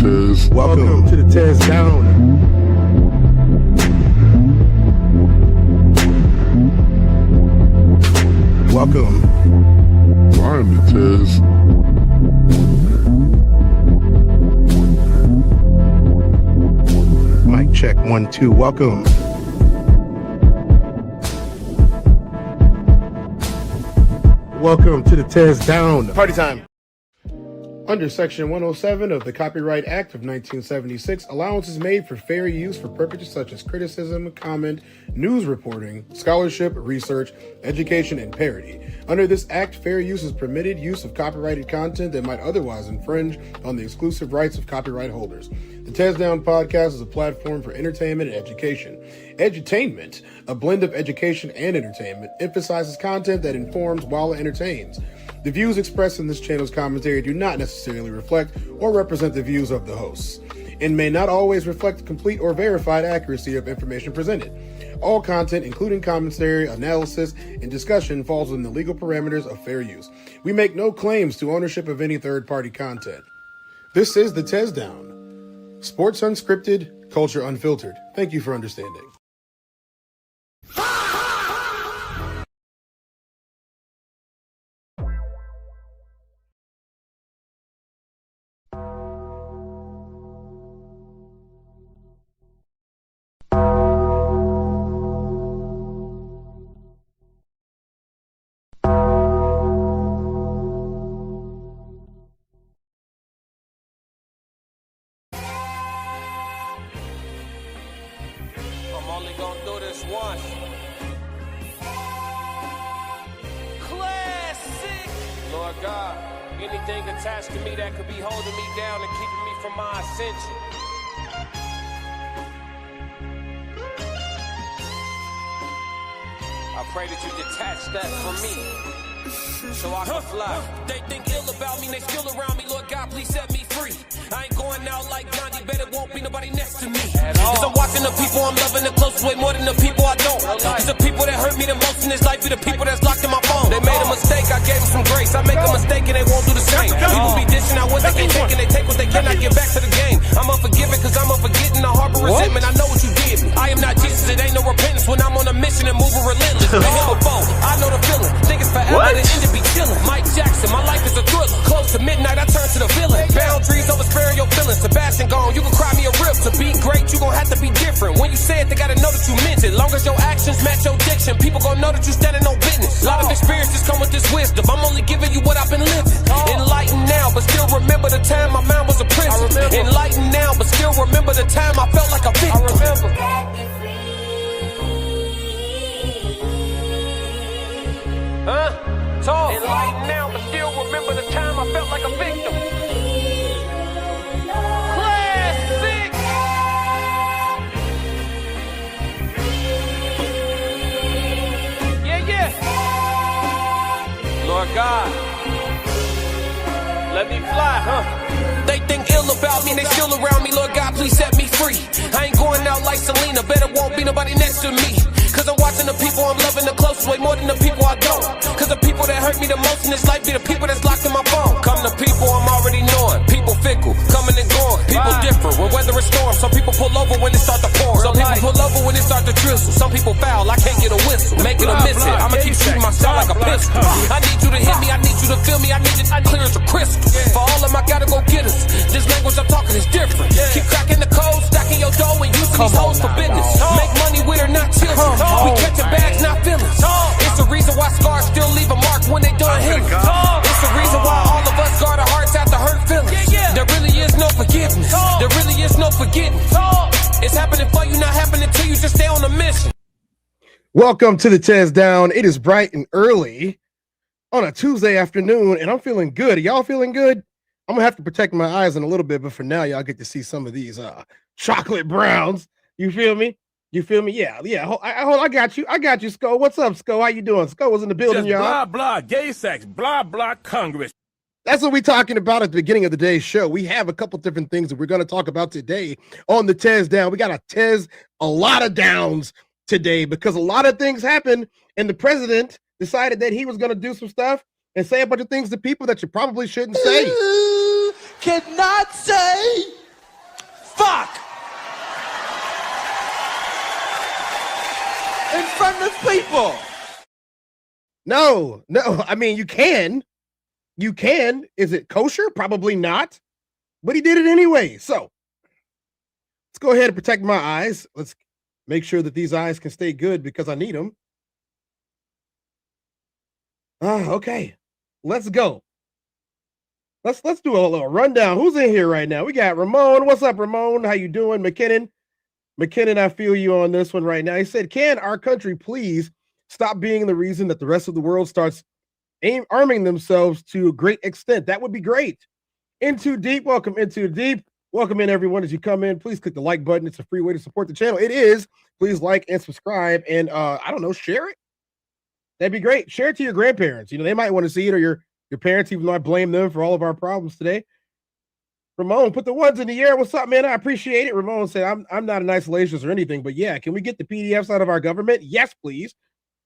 Tez. Welcome to the TezDown. Welcome. I'm the Tez. Mic check 1 2. Welcome. Welcome to the TezDown. Party time. Under Section 107 of the Copyright Act of 1976, allowance is made for fair use for purposes such as criticism, comment, news reporting, scholarship, research, education, and parody. Under this act, fair use is permitted use of copyrighted content that might otherwise infringe on the exclusive rights of copyright holders. The TezDown podcast is a platform for entertainment and education. Edutainment, a blend of education and entertainment, emphasizes content that informs while it entertains. The views expressed in this channel's commentary do not necessarily reflect or represent the views of the hosts, and may not always reflect complete or verified accuracy of information presented. All content, including commentary, analysis, and discussion, falls within the legal parameters of fair use. We make no claims to ownership of any third-party content. This is the TezDown. Sports unscripted, culture unfiltered. Thank you for understanding. I'm only gonna do this once. Classic! Lord God, anything attached to me that could be holding me down and keeping me from my ascension. I pray that you detach that from me, so I can fly. They think ill about me, they still around me. Lord God, please set me free. I ain't going out like Gandhi, bet it won't be nobody next to me. Cause I'm watching the people I'm loving the closest way more than the people I don't. Cause the people that hurt me the most in this life be the people that's locked in my phone. They made a mistake, I gave them some grace. I make a mistake and they won't do the same. People be dishing out what they can take and they take what they cannot get back to the game. I'm unforgiving cause I'm unforgetting. I harbor resentment, I know what you did me. I am not Jesus, it ain't no repentance when I'm on a mission and moving relentless. Been here before, I know the feeling. Think it's forever, the end to be chilling. Mike Jackson, my life is a thriller. Close to midnight, I turn to the villain. Boundaries over sparing your feelings. Sebastian gone, you can cry me a rip. To be great, you gon' have to be different. When you say it, they gotta know that you meant it. Long as your actions match your diction, people gon' know that you standing on business. A lot of experiences come with this wisdom. I'm only giving you what I've been living. Enlightened now, but still remember the time my mind was a prison. Enlightened now, but still remember the time I felt like a victim. I remember. Talk. Enlightened now, but still remember the time I felt like a victim. Classic. Yeah. Lord God, let me fly, They think ill about me, they still around me. Lord God, please set me free. I ain't going out like Selena, bet it won't be nobody next to me. Cause I'm watching the people I'm loving the closest way more than the people I don't. Cause the people that hurt me the most in this life be the people that's locked in my phone. Come to people I'm already knowing. People fickle, coming and going. People different when weather is storm. Some people pull over when it start to pour. Some people pull over when it start to drizzle. Some people foul, I can't get a whistle. Make it or miss it, I'ma keep shooting myself like a pistol. I need you to hit me, I need you to feel me. I need it clear as a crystal. For all of them I gotta go get us. This language I'm talking is different. Keep cracking the code, stacking your dough and using these hoes for business. Make money with her, not children. We catching bags, not feelings. It's the reason why scars still leave a mark when they done healing. It's the reason why all of us guard our hearts after hurt feelings. There really is no forgiveness. There really is no forgetting. It's happening for you, not happening to you. Just stay on the mission. Welcome to the TezDown. It is bright and early on a Tuesday afternoon, and I'm feeling good. Are y'all feeling good? I'm gonna have to protect my eyes in a little bit, but for now, y'all get to see some of these chocolate browns. You feel me? You feel me? Yeah. I got you. Sko. What's up, Sko? How you doing? Sko was in the building, y'all. Blah, blah, gay sex, blah, blah, Congress. That's what we're talking about at the beginning of the day's show. We have a couple different things that we're going to talk about today on the TezDown. We got a lot of downs today because a lot of things happened, and the president decided that he was going to do some stuff and say a bunch of things to people that you probably shouldn't say. Cannot say Fuck! In front of people. No. I mean, you can. You can. Is it kosher? Probably not. But he did it anyway. So let's go ahead and protect my eyes. Let's make sure that these eyes can stay good because I need them. Okay. Let's go. Let's do a little rundown. Who's in here right now? We got Ramon. What's up, Ramon? How you doing? McKinnon, I feel you on this one right now. He said, can our country please stop being the reason that the rest of the world starts arming themselves to a great extent? That would be great. Into Deep, welcome into Deep. Welcome in, everyone. As you come in, please click the like button. It's a free way to support the channel. It is. Please like and subscribe and, I don't know, share it. That'd be great. Share it to your grandparents. You know, they might want to see it, or your parents, even though I blame them for all of our problems today. Ramon, put the ones in the air. What's up, man? I appreciate it. Ramon said, I'm not an isolationist or anything, but yeah, can we get the PDFs out of our government? Yes, please.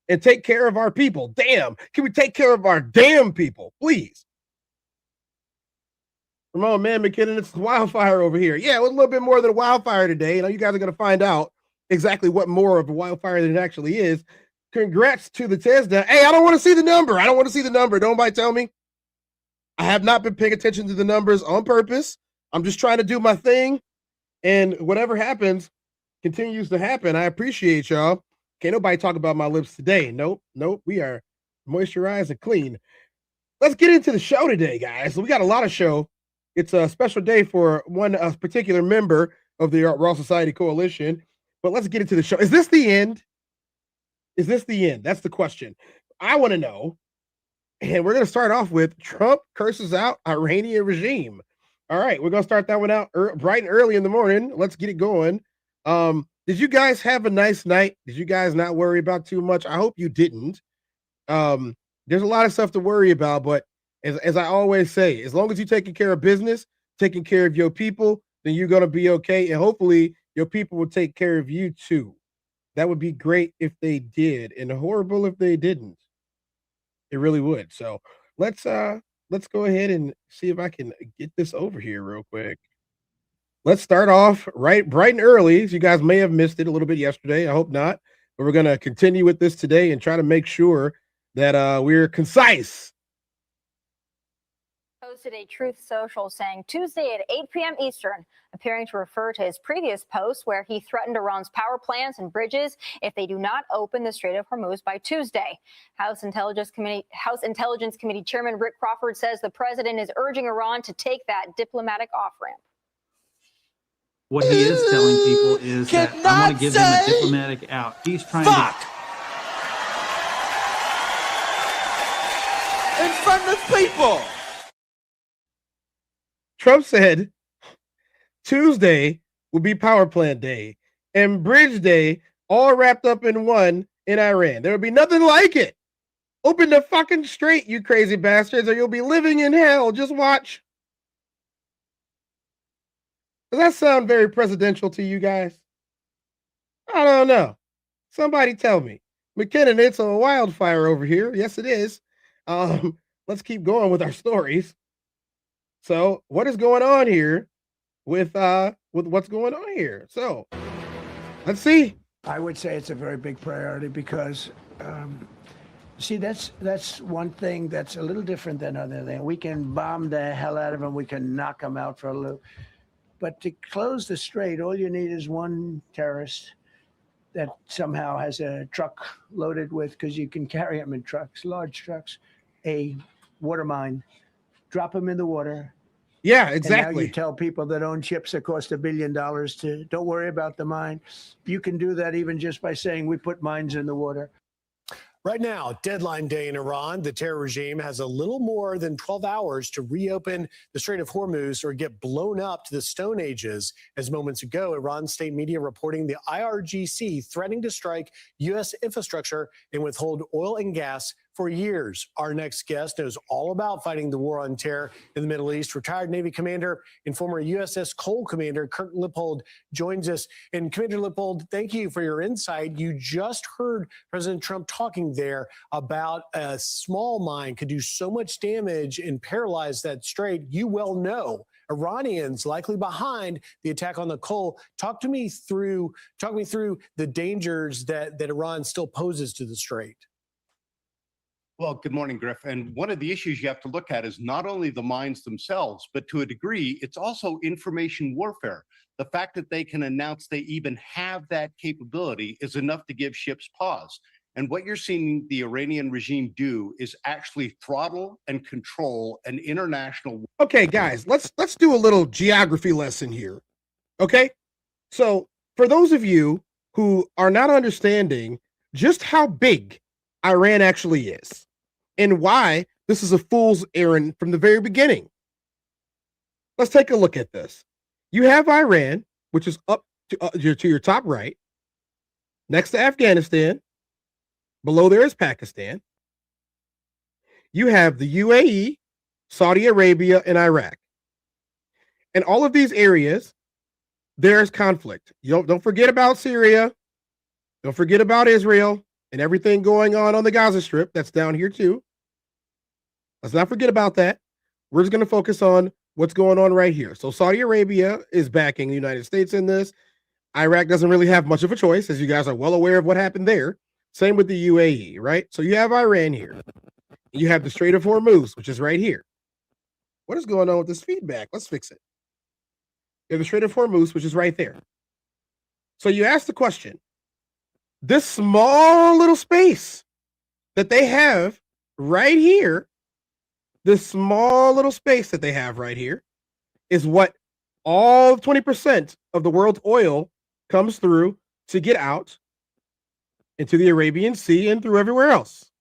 And take care of our people. Damn. Can we take care of our damn people, please? Ramon, man, McKinnon, it's wildfire over here. Yeah, it was a little bit more than a wildfire today. You know, you guys are going to find out exactly what more of a wildfire than it actually is. Congrats to the TezDown. Hey, I don't want to see the number. Don't nobody tell me. I have not been paying attention to the numbers on purpose. I'm just trying to do my thing. And whatever happens continues to happen. I appreciate y'all. Can't nobody talk about my lips today. Nope. We are moisturized and clean. Let's get into the show today, guys. We got a lot of show. It's a special day for one particular member of the Raw Society Coalition. But let's get into the show. Is this the end? That's the question. I want to know. And we're going to start off with Trump curses out Iranian regime. All right, we're going to start that one out bright and early in the morning. Let's get it going. Did you guys have a nice night? Did you guys not worry about too much? I hope you didn't. There's a lot of stuff to worry about, but as I always say, as long as you're taking care of business, taking care of your people, then you're going to be okay. And hopefully your people will take care of you too. That would be great if they did, and horrible if they didn't. It really would. So let's go ahead and see if I can get this over here real quick. Let's start off bright and early. You guys may have missed it a little bit yesterday. I hope not. But we're going to continue with this today and try to make sure that we're concise. Posted a Truth Social saying Tuesday at 8 p.m. Eastern, appearing to refer to his previous post where he threatened Iran's power plants and bridges if they do not open the Strait of Hormuz by Tuesday. House Intelligence Committee Chairman Rick Crawford says the president is urging Iran to take that diplomatic off-ramp. What he is telling people is that I want to give him a diplomatic out. He's trying to... In front of people. Trump said Tuesday will be power plant day and bridge day all wrapped up in one in Iran. There will be nothing like it. Open the fucking strait, you crazy bastards, or you'll be living in hell. Just watch. Does that sound very presidential to you guys? I don't know. Somebody tell me. McKinnon, it's a wildfire over here. Yes, it is. Let's keep going with our stories. So what is going on here with what's going on here? So let's see. I would say it's a very big priority because, see, that's one thing that's a little different than other things. We can bomb the hell out of them. We can knock them out for a loop. But to close the strait, all you need is one terrorist that somehow has a truck loaded with, because you can carry them in trucks, large trucks, a water mine, drop them in the water. Yeah, exactly. And now you tell people that own ships that cost $1 billion to don't worry about the mine. You can do that even just by saying we put mines in the water. Right now, deadline day in Iran, the terror regime has a little more than 12 hours to reopen the Strait of Hormuz or get blown up to the Stone Ages. As moments ago, Iran state media reporting the IRGC threatening to strike U.S. infrastructure and withhold oil and gas for years. Our next guest knows all about fighting the war on terror in the Middle East. Retired Navy commander and former USS Cole commander Kurt Lippold joins us. And Commander Lippold, thank you for your insight. You just heard President Trump talking there about a small mine could do so much damage and paralyze that strait. You well know Iranians likely behind the attack on the coal. Talk me through the dangers that Iran still poses to the Strait. Well, good morning, Griff. And one of the issues you have to look at is not only the mines themselves, but to a degree, it's also information warfare. The fact that they can announce they even have that capability is enough to give ships pause. And what you're seeing the Iranian regime do is actually throttle and control an international. Okay, guys, let's do a little geography lesson here. Okay? So, for those of you who are not understanding just how big Iran actually is and why this is a fool's errand from the very beginning, let's take a look at this. You have Iran, which is up to your top right, next to Afghanistan. Below there is Pakistan. You have the UAE, Saudi Arabia, and Iraq. And all of these areas, there's conflict. Don't forget about Syria. Don't forget about Israel and everything going on the Gaza Strip. That's down here too. Let's not forget about that. We're just going to focus on what's going on right here. So Saudi Arabia is backing the United States in this. Iraq doesn't really have much of a choice, as you guys are well aware of what happened there. Same with the UAE, right? So you have Iran here. You have the Strait of Hormuz, which is right here. What is going on with this feedback? Let's fix it. You have the Strait of Hormuz, which is right there. So you ask the question, this small little space that they have right here, this small little space that they have right here is what all 20% of the world's oil comes through to get out into the Arabian Sea and through everywhere else.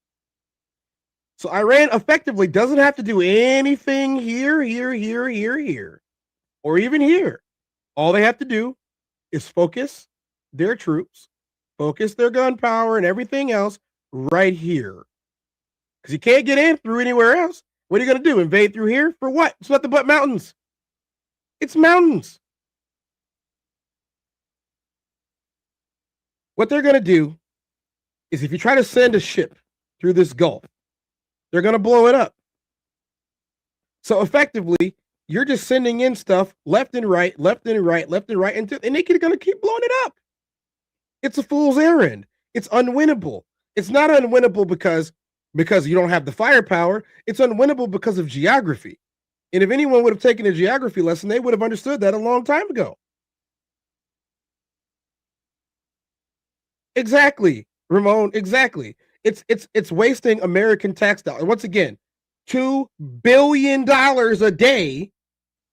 So Iran effectively doesn't have to do anything here, or even here. All they have to do is focus their troops, focus their gun power and everything else right here. Because you can't get in through anywhere else. What are you going to do? Invade through here? For what? It's nothing but mountains. It's mountains. What they're going to do is if you try to send a ship through this Gulf, they're going to blow it up. So effectively, you're just sending in stuff left and right, and they're going to keep blowing it up. It's a fool's errand. It's unwinnable. It's not unwinnable because you don't have the firepower. It's unwinnable because of geography. And if anyone would have taken a geography lesson, they would have understood that a long time ago. Exactly, Ramon, exactly. It's wasting American tax dollars. Once again, $2 billion a day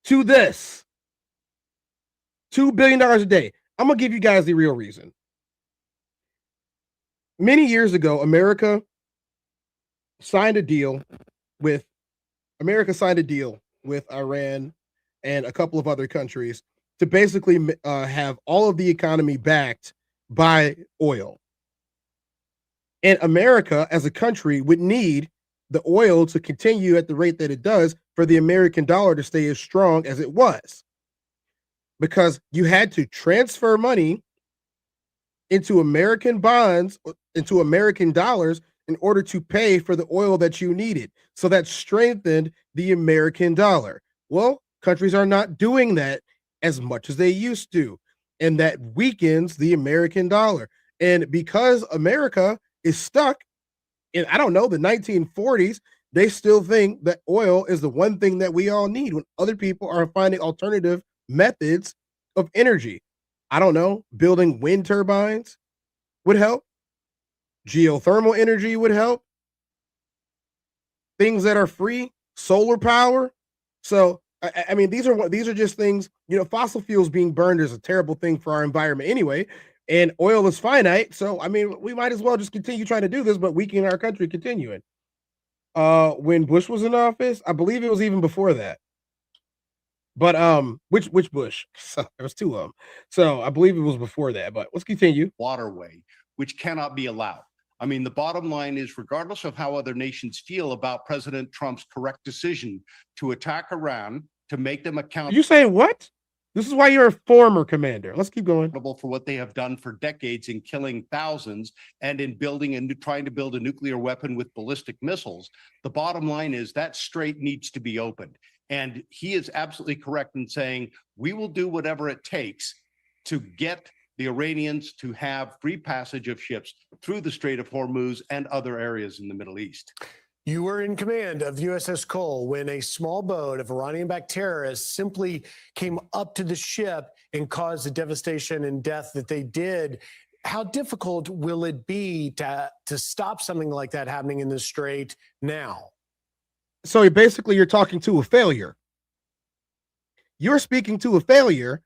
to this. $2 billion a day. I'm going to give you guys the real reason. Many years ago, America signed a deal with Iran and a couple of other countries to basically have all of the economy backed by oil. And America as a country would need the oil to continue at the rate that it does for the American dollar to stay as strong as it was. Because you had to transfer money into American bonds, into American dollars, in order to pay for the oil that you needed. So that strengthened the American dollar. Well, countries are not doing that as much as they used to. And that weakens the American dollar. And because America is stuck in, I don't know, the 1940s, they still think that oil is the one thing that we all need when other people are finding alternative methods of energy. I don't know, building wind turbines would help. Geothermal energy would help. Things that are free, solar power. So, I mean, these are just things, fossil fuels being burned is a terrible thing for our environment anyway. And oil is finite. So, I mean, we might as well just continue trying to do this, but weaken our country continuing. When Bush was in office, I believe it was even before that. But which Bush? So there was two of them. So I believe it was before that, but let's continue. Waterway, which cannot be allowed. I mean, the bottom line is, regardless of how other nations feel about President Trump's correct decision to attack Iran, to make them accountable. You say what? This is why you're a former commander. Let's keep going. For what they have done for decades in killing thousands and in building and trying to build a nuclear weapon with ballistic missiles. The bottom line is that strait needs to be opened. And he is absolutely correct in saying we will do whatever it takes to get the Iranians to have free passage of ships through the Strait of Hormuz and other areas in the Middle East. You were in command of USS Cole when a small boat of Iranian-backed terrorists simply came up to the ship and caused the devastation and death that they did. How difficult will it be to stop something like that happening in the Strait now? So basically, you're talking to a failure. You're speaking to a failure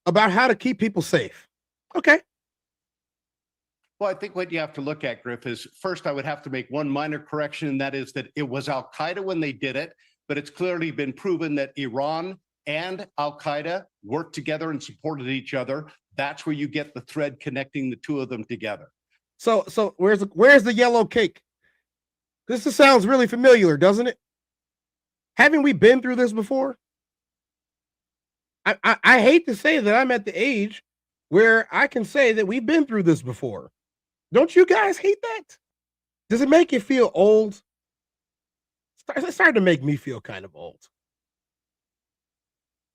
about how to keep people safe. Okay. Well, I think what you have to look at, Griff, is first I would have to make one minor correction, and that is that it was al-Qaeda when they did it, but it's clearly been proven that Iran and al-Qaeda worked together and supported each other. That's where you get the thread connecting the two of them together. So where's the yellow cake? This sounds really familiar, doesn't it? Haven't we been through this before? I hate to say that I'm at the age where I can say that we've been through this before. Don't you guys hate that? Does it make you feel old? It's starting to make me feel kind of old.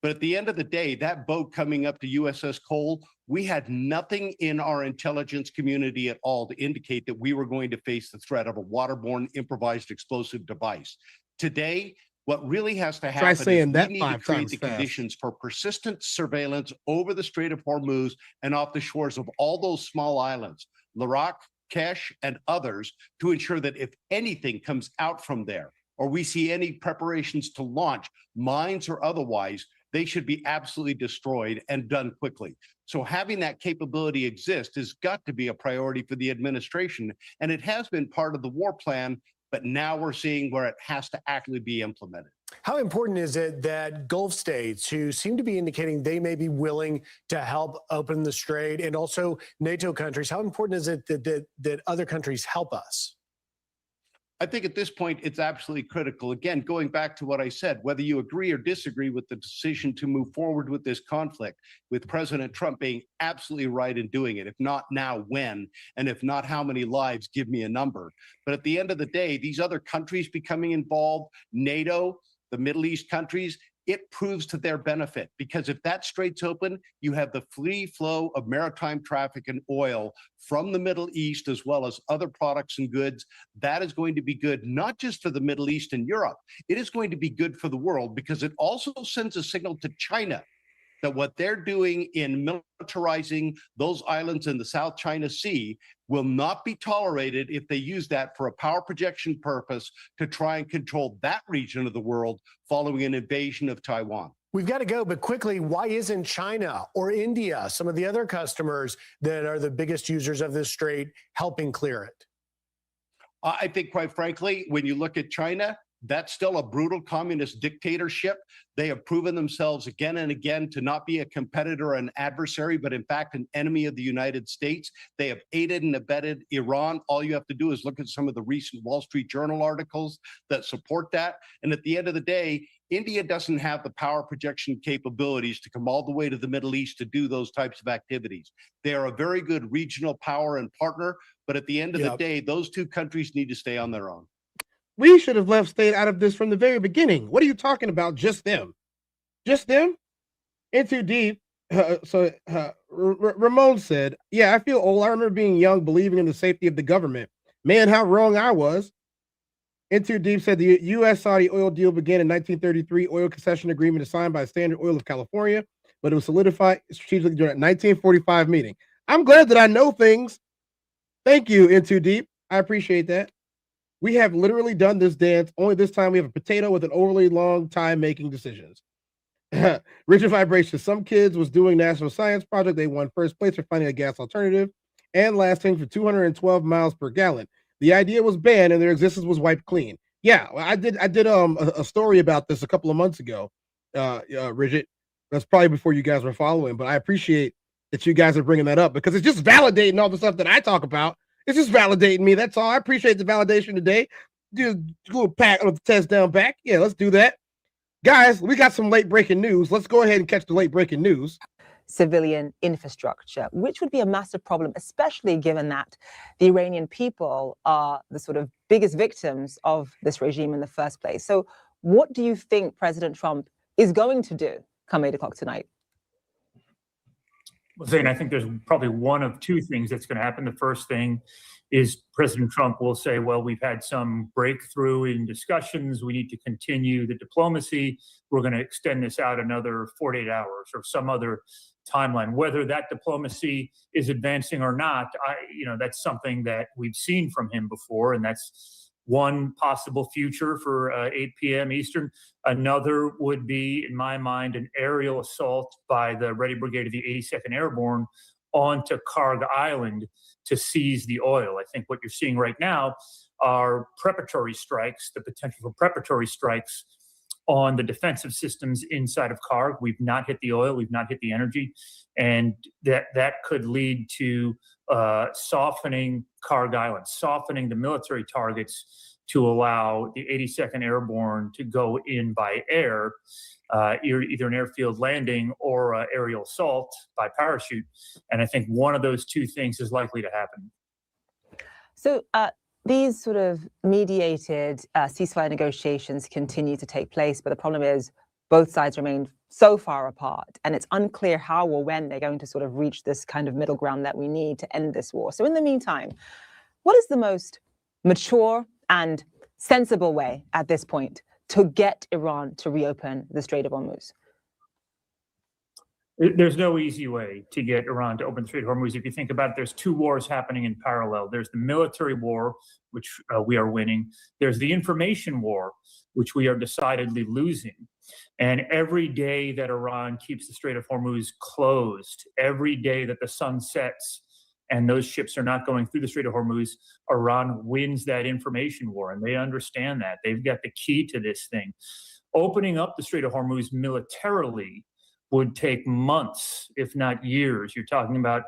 But at the end of the day, that boat coming up to USS Cole, we had nothing in our intelligence community at all to indicate that we were going to face the threat of a waterborne improvised explosive device. Today, what really has to happen is we need to create the conditions for persistent surveillance over the Strait of Hormuz and off the shores of all those small islands, Larak, Kesh, and others, to ensure that if anything comes out from there, or we see any preparations to launch, mines or otherwise, they should be absolutely destroyed and done quickly. So having that capability exist has got to be a priority for the administration, and it has been part of the war plan, but now we're seeing where it has to actually be implemented. How important is it that Gulf states, who seem to be indicating they may be willing to help open the strait, and also NATO countries, how important is it that other countries help us? I think at this point, it's absolutely critical. Again, going back to what I said, whether you agree or disagree with the decision to move forward with this conflict, with President Trump being absolutely right in doing it, if not now, when, and if not, how many lives, give me a number. But at the end of the day, these other countries becoming involved, NATO, the Middle East countries, it proves to their benefit, because if that strait's open, you have the free flow of maritime traffic and oil from the Middle East, as well as other products and goods. That is going to be good, not just for the Middle East and Europe. It is going to be good for the world, because it also sends a signal to China that what they're doing in militarizing those islands in the South China Sea will not be tolerated if they use that for a power projection purpose to try and control that region of the world following an invasion of Taiwan. We've got to go, but quickly, why isn't China or India, some of the other customers that are the biggest users of this strait, helping clear it? I think, quite frankly, when you look at China, that's still a brutal communist dictatorship. They have proven themselves again and again to not be a competitor or an adversary, but in fact, an enemy of the United States. They have aided and abetted Iran. All you have to do is look at some of the recent Wall Street Journal articles that support that. And at the end of the day, India doesn't have the power projection capabilities to come all the way to the Middle East to do those types of activities. They are a very good regional power and partner, but at the end of the day, those two countries need to stay on their own. We should have left state out of this from the very beginning. What are you talking about? Just them? Just them? In too deep. Ramon said, yeah, I feel old. I remember being young, believing in the safety of the government. Man, how wrong I was. In too deep said the U.S.-Saudi oil deal began in 1933. Oil concession agreement is signed by Standard Oil of California, but it was solidified strategically during a 1945 meeting. I'm glad that I know things. Thank you, In Too Deep. I appreciate that. We have literally done this dance. Only this time we have a potato with an overly long time making decisions. Rigid Vibrations. Some kids was doing National Science Project. They won first place for finding a gas alternative and lasting for 212 miles per gallon. The idea was banned and their existence was wiped clean. Yeah, I did a story about this a couple of months ago, Rigid. That's probably before you guys were following, but I appreciate that you guys are bringing that up, because it's just validating all the stuff that I talk about. It's just validating me. That's all. I appreciate the validation today. Do a little pack of the TezDown back. Yeah, let's do that. Guys, we got some late breaking news. Let's go ahead and catch the late breaking news. Civilian infrastructure, which would be a massive problem, especially given that the Iranian people are the sort of biggest victims of this regime in the first place. So What do you think President Trump is going to do come 8 o'clock tonight? Well, Zane, I think there's probably one of two things that's going to happen. The first thing is President Trump will say, well, we've had some breakthrough in discussions. We need to continue the diplomacy. We're going to extend this out another 48 hours or some other timeline. Whether that diplomacy is advancing or not, that's something that we've seen from him before, and that's one possible future for 8 p.m. Eastern. Another would be, in my mind, an aerial assault by the Ready Brigade of the 82nd Airborne onto Karg Island to seize the oil. I think what you're seeing right now are preparatory strikes, the potential for preparatory strikes on the defensive systems inside of Karg. We've not hit the oil, we've not hit the energy, and that could lead to softening Karg Island, softening the military targets to allow the 82nd Airborne to go in by air, either an airfield landing or aerial assault by parachute. And I think one of those two things is likely to happen. So these sort of mediated ceasefire negotiations continue to take place, but the problem is both sides remain so far apart, and it's unclear how or when they're going to sort of reach this kind of middle ground that we need to end this war. So in the meantime, what is the most mature and sensible way at this point to get Iran to reopen the Strait of Hormuz? There's no easy way to get Iran to open the Strait of Hormuz. If you think about it, there's two wars happening in parallel. There's the military war, which we are winning. There's the information war, which we are decidedly losing. And every day that Iran keeps the Strait of Hormuz closed, every day that the sun sets and those ships are not going through the Strait of Hormuz, Iran wins that information war. And they understand that. They've got the key to this thing. Opening up the Strait of Hormuz militarily would take months, if not years. You're talking about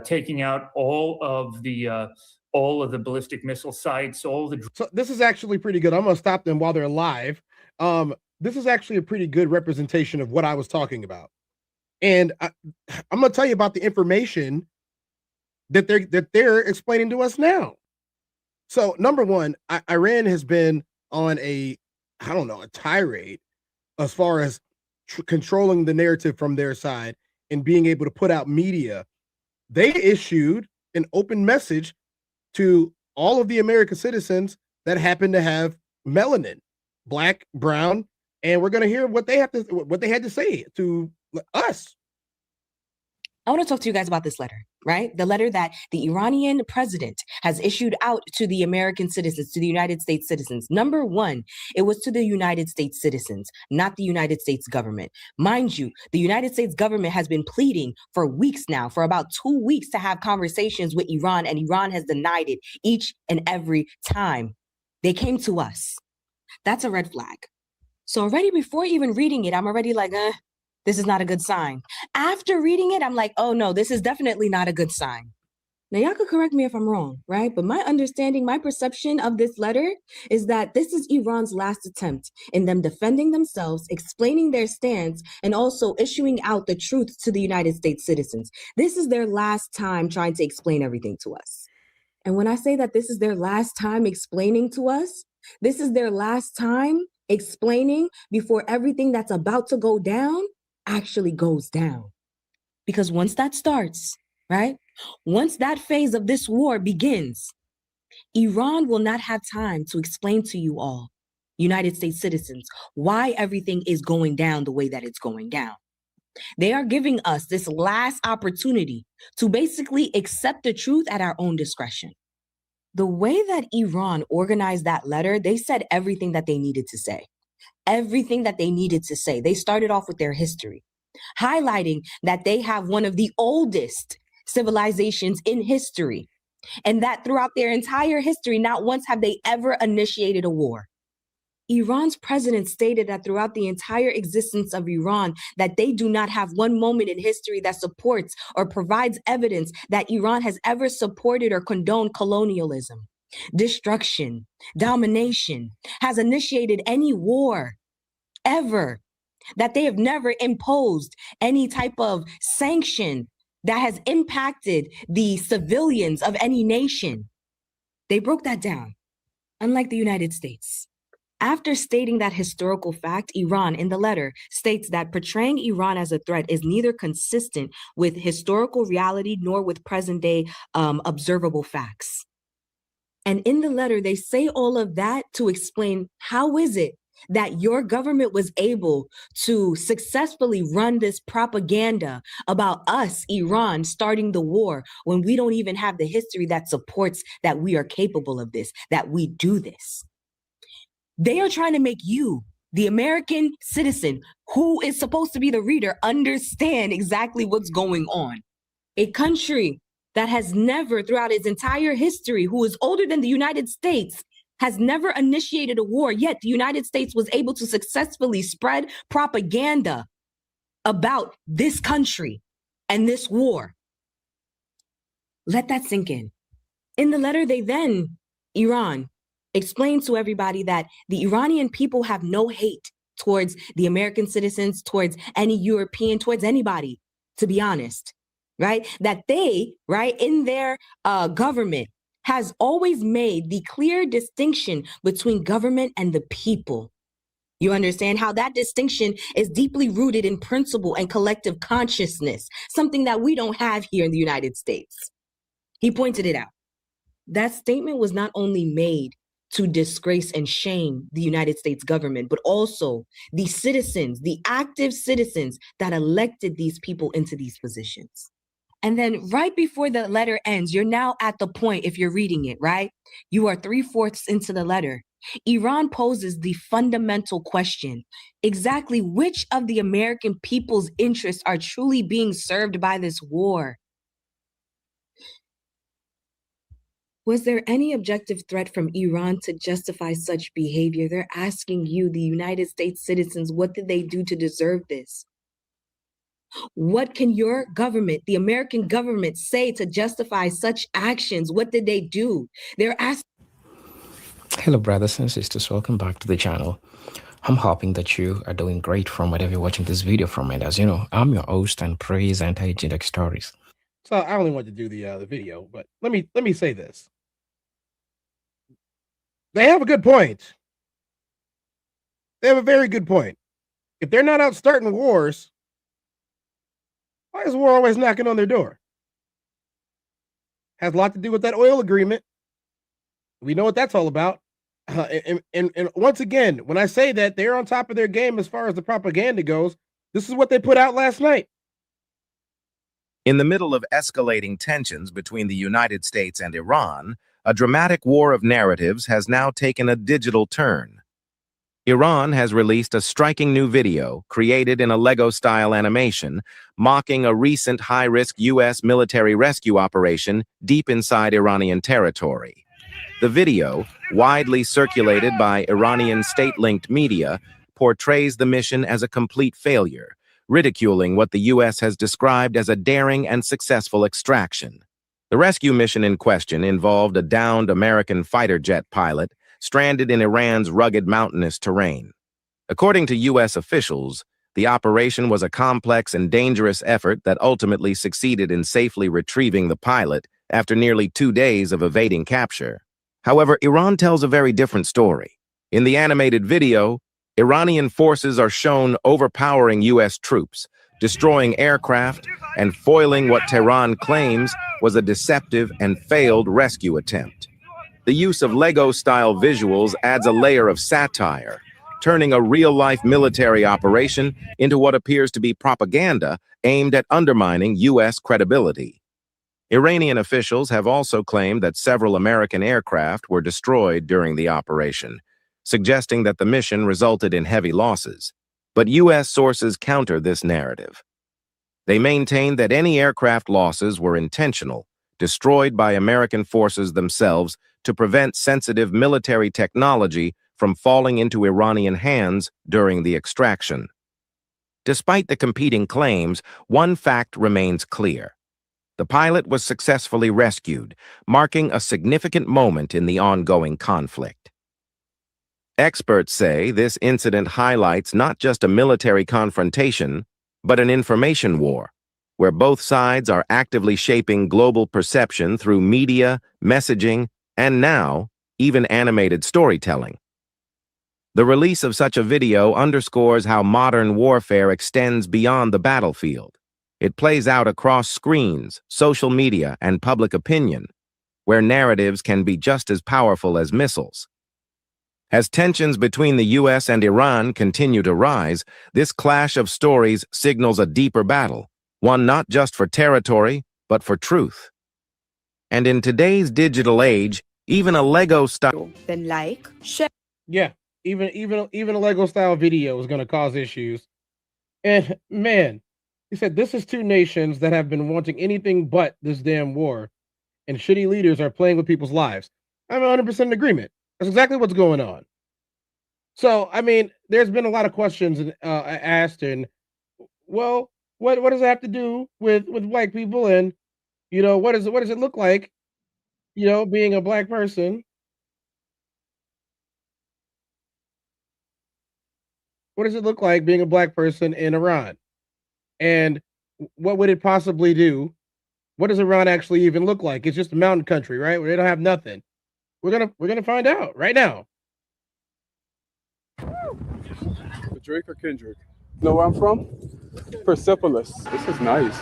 taking out all of the ballistic missile sites, So this is actually pretty good. I'm going to stop them while they're live. This is actually a pretty good representation of what I was talking about. And I'm going to tell you about the information that they're explaining to us now. So number one, Iran has been on a tirade as far as controlling the narrative from their side and being able to put out media. They issued an open message to all of the American citizens that happen to have melanin, black, brown, and we're going to hear what they had to say to us. I want to talk to you guys about this letter, right? The letter that the Iranian president has issued out to the American citizens, to the United States citizens. Number one, it was to the United States citizens, not the United States government. Mind you, the United States government has been pleading for weeks now, for about 2 weeks, to have conversations with Iran, and Iran has denied it each and every time. They came to us. That's a red flag. So already before even reading it, I'm already like, this is not a good sign. After reading it, I'm like, oh no, this is definitely not a good sign. Now, y'all could correct me if I'm wrong, right? But my understanding, my perception of this letter is that this is Iran's last attempt in them defending themselves, explaining their stance, and also issuing out the truth to the United States citizens. This is their last time trying to explain everything to us. And when I say that this is their last time explaining to us, this is their last time explaining before everything that's about to go down actually goes down. Because once that starts, right? Once that phase of this war begins, Iran will not have time to explain to you all, United States citizens, why everything is going down the way that it's going down. They are giving us this last opportunity to basically accept the truth at our own discretion. The way that Iran organized that letter, they said everything that they needed to say. Everything that they needed to say. They started off with their history, highlighting that they have one of the oldest civilizations in history, and that throughout their entire history, not once have they ever initiated a war. Iran's president stated that throughout the entire existence of Iran, that they do not have one moment in history that supports or provides evidence that Iran has ever supported or condoned colonialism, destruction, domination, has initiated any war ever, that they have never imposed any type of sanction that has impacted the civilians of any nation. They broke that down, unlike the United States. After stating that historical fact, Iran, in the letter, states that portraying Iran as a threat is neither consistent with historical reality nor with present-day observable facts. And in the letter, they say all of that to explain how is it that your government was able to successfully run this propaganda about us, Iran, starting the war when we don't even have the history that supports that we are capable of this, that we do this. They are trying to make you, the American citizen, who is supposed to be the reader, understand exactly what's going on. A country that has never, throughout its entire history, who is older than the United States, has never initiated a war, yet the United States was able to successfully spread propaganda about this country and this war. Let that sink in. In the letter, they then, Iran, explains to everybody that the Iranian people have no hate towards the American citizens, towards any European, towards anybody, to be honest, right? That they, right, in their government has always made the clear distinction between government and the people. You understand how that distinction is deeply rooted in principle and collective consciousness, something that we don't have here in the United States. He pointed it out. That statement was not only made to disgrace and shame the United States government, but also the citizens, the active citizens that elected these people into these positions. And then right before the letter ends, you're now at the point, if you're reading it, right? You are 3/4 into the letter. Iran poses the fundamental question, exactly which of the American people's interests are truly being served by this war? Was there any objective threat from Iran to justify such behavior? They're asking you, the United States citizens, what did they do to deserve this? What can your government, the American government, say to justify such actions? What did they do? They're asking. Hello, brothers and sisters. Welcome back to the channel. I'm hoping that you are doing great from whatever you're watching this video from. And as you know, I'm your host and praise anti-agent stories. So I only want to do the video, but let me say this. They have a good point. They have a very good point. If they're not out starting wars, why is war always knocking on their door? Has a lot to do with that oil agreement. We know what that's all about. And once again, when I say that they're on top of their game as far as the propaganda goes, this is what they put out last night. In the middle of escalating tensions between the United States and Iran, a dramatic war of narratives has now taken a digital turn. Iran has released a striking new video created in a Lego-style animation, mocking a recent high-risk U.S. military rescue operation deep inside Iranian territory. The video, widely circulated by Iranian state-linked media, portrays the mission as a complete failure, ridiculing what the U.S. has described as a daring and successful extraction. The rescue mission in question involved a downed American fighter jet pilot stranded in Iran's rugged mountainous terrain. According to U.S. officials, the operation was a complex and dangerous effort that ultimately succeeded in safely retrieving the pilot after nearly 2 days of evading capture. However, Iran tells a very different story. In the animated video, Iranian forces are shown overpowering U.S. troops, destroying aircraft, and foiling what Tehran claims was a deceptive and failed rescue attempt. The use of Lego-style visuals adds a layer of satire, turning a real-life military operation into what appears to be propaganda aimed at undermining U.S. credibility. Iranian officials have also claimed that several American aircraft were destroyed during the operation, suggesting that the mission resulted in heavy losses. But U.S. sources counter this narrative. They maintain that any aircraft losses were intentional, destroyed by American forces themselves to prevent sensitive military technology from falling into Iranian hands during the extraction. Despite the competing claims, one fact remains clear. The pilot was successfully rescued, marking a significant moment in the ongoing conflict. Experts say this incident highlights not just a military confrontation, but an information war, where both sides are actively shaping global perception through media, messaging, and now, even animated storytelling. The release of such a video underscores how modern warfare extends beyond the battlefield. It plays out across screens, social media, and public opinion, where narratives can be just as powerful as missiles. As tensions between the U.S. and Iran continue to rise, this clash of stories signals a deeper battle, one not just for territory, but for truth. And in today's digital age, even a Lego style. Then like, share. Yeah, even a Lego style video is going to cause issues. And man, he said this is two nations that have been wanting anything but this damn war, and shitty leaders are playing with people's lives. I'm 100% in agreement. That's exactly what's going on. So, I mean, there's been a lot of questions asked, and well, what does it have to do with black people, and what does it look like, being a black person? What does it look like being a black person in Iran? And what would it possibly do? What does Iran actually even look like? It's just a mountain country, right? Where they don't have nothing. We're gonna find out right now. Drake or Kendrick? Know where I'm from? Persepolis. This is nice.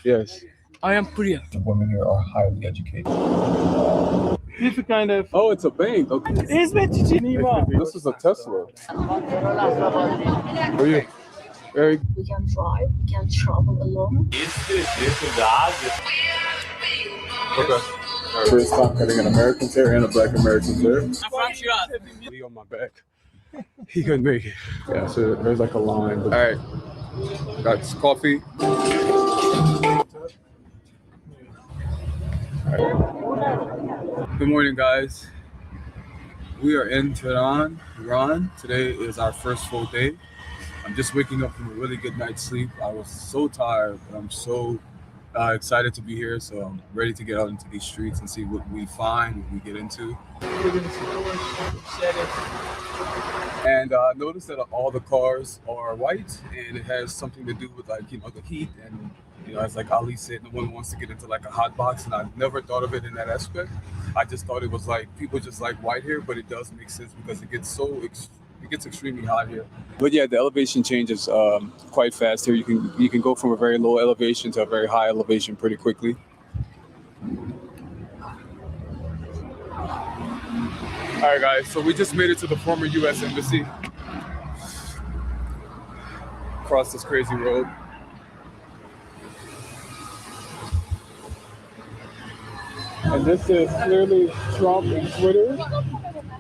Yes. I am Korean. The women here are highly educated. It's a kind of. Oh, it's a bank. Okay. This is a Tesla. How are you? Very. We can drive. We can travel alone. Okay. First time cutting an American's hair and a black American's hair. He on my back. He couldn't make it. Yeah, so there's like a line. All right. Got coffee. All right. Good morning, guys. We are in Tehran, Iran. Today is our first full day. I'm just waking up from a really good night's sleep. I was so tired, but I'm so excited to be here. So I'm ready to get out into these streets and see what we find, what we get into. And I noticed that all the cars are white, and it has something to do with the heat. And as like Ali said, no one wants to get into like a hot box, and I never thought of it in that aspect. I just thought it was like people just like white here, but it does make sense because it gets extremely hot here. But yeah, the elevation changes quite fast here. You can go from a very low elevation to a very high elevation pretty quickly. All right, guys, so we just made it to the former U.S. Embassy. Across this crazy road. And this is clearly Trump and Twitter.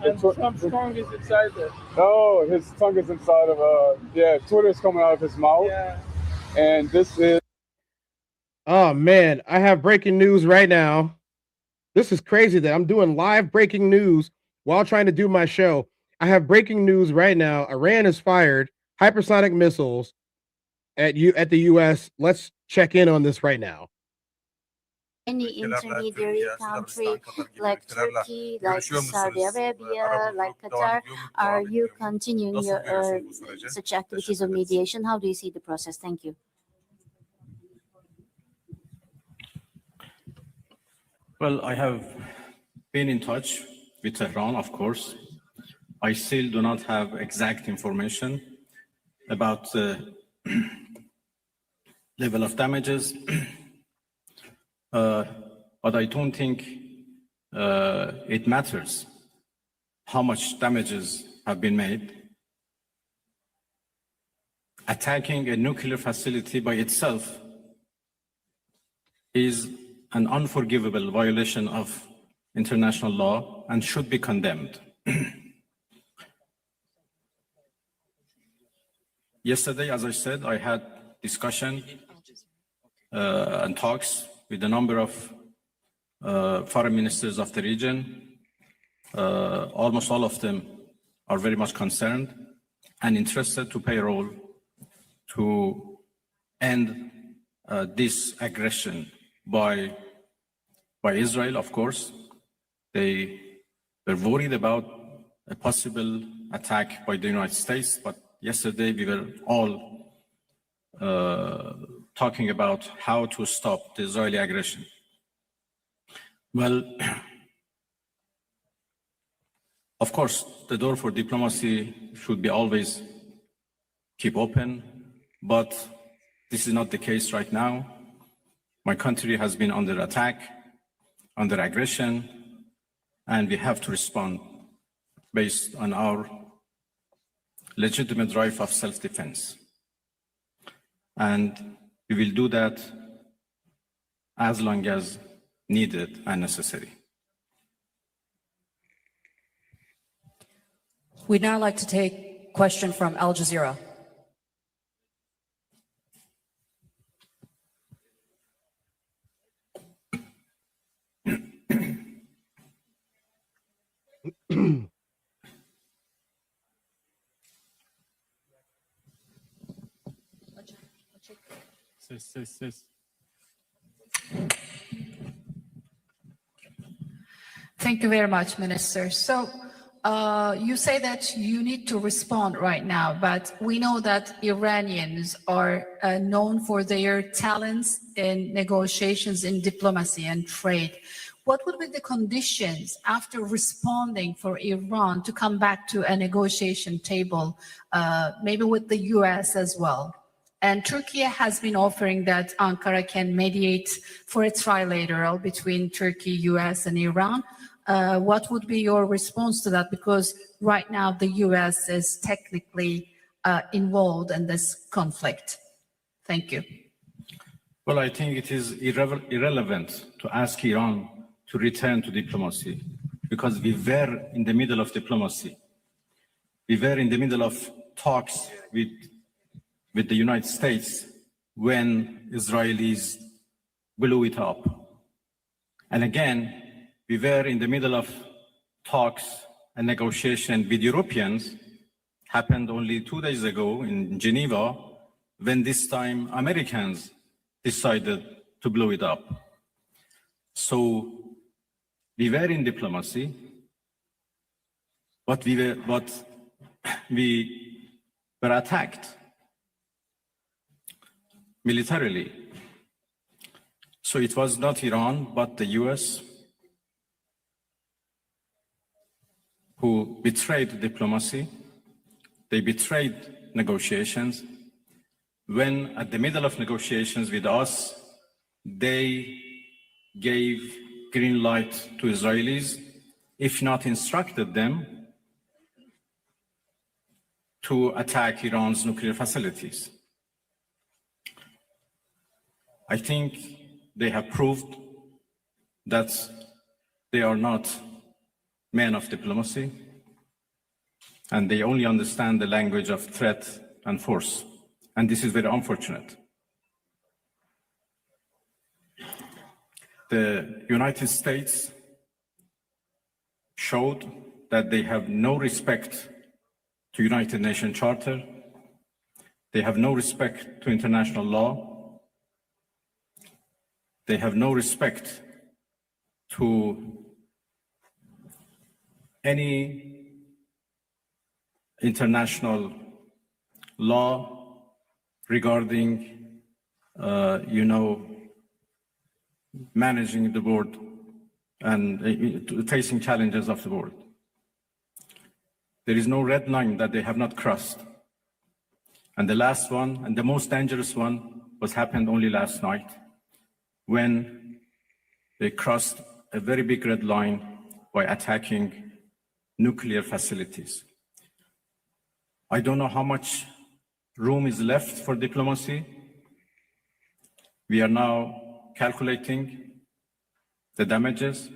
And Trump's tongue is inside there. Oh, his tongue is inside of, Twitter's coming out of his mouth. Yeah. And this is... Oh, man, I have breaking news right now. This is crazy that I'm doing live breaking news while trying to do my show. I have breaking news right now. Iran has fired hypersonic missiles at the U.S. Let's check in on this right now. Any intermediary country like Turkey, like Saudi Arabia, like Qatar, are you continuing your such activities of mediation? How do you see the process? Thank you. Well, I have been in touch with Tehran, of course. I still do not have exact information about the level of damages, but I don't think it matters how much damages have been made. Attacking a nuclear facility by itself is an unforgivable violation of international law and should be condemned. Yesterday, as I said, I had discussion and talks with a number of foreign ministers of the region. Almost all of them are very much concerned and interested to play a role to end this aggression by Israel, of course. They were worried about a possible attack by the United States, but yesterday we were all talking about how to stop the Israeli aggression. Well, Of course, the door for diplomacy should be always keep open, but this is not the case right now. My country has been under attack, under aggression, and we have to respond based on our legitimate right of self-defense. And we will do that as long as needed and necessary. We'd now like to take a question from Al Jazeera. Thank you very much, Minister. So you say that you need to respond right now, but we know that Iranians are known for their talents in negotiations in diplomacy and trade. What would be the conditions after responding for Iran to come back to a negotiation table, maybe with the US as well? And Turkey has been offering that Ankara can mediate for a trilateral between Turkey, US, and Iran. What would be your response to that? Because right now the US is technically involved in this conflict. Thank you. Well, I think it is irrelevant to ask Iran to return to diplomacy because we were in the middle of diplomacy. We were in the middle of talks with the United States when Israelis blew it up. And again, we were in the middle of talks and negotiation with Europeans, happened only 2 days ago in Geneva, when this time Americans decided to blow it up. So we were in diplomacy, but we were attacked militarily. So it was not Iran, but the US who betrayed diplomacy. They betrayed negotiations. When at the middle of negotiations with us, they gave green light to Israelis, if not instructed them to attack Iran's nuclear facilities. I think they have proved that they are not men of diplomacy, and they only understand the language of threat and force. And this is very unfortunate. The United States showed that they have no respect to United Nations Charter. They have no respect to international law. They have no respect to any international law regarding, managing the world and facing challenges of the world. There is no red line that they have not crossed. And the last one, and the most dangerous one, was happened only last night, when they crossed a very big red line by attacking nuclear facilities. I don't know how much room is left for diplomacy. We are now calculating the damages.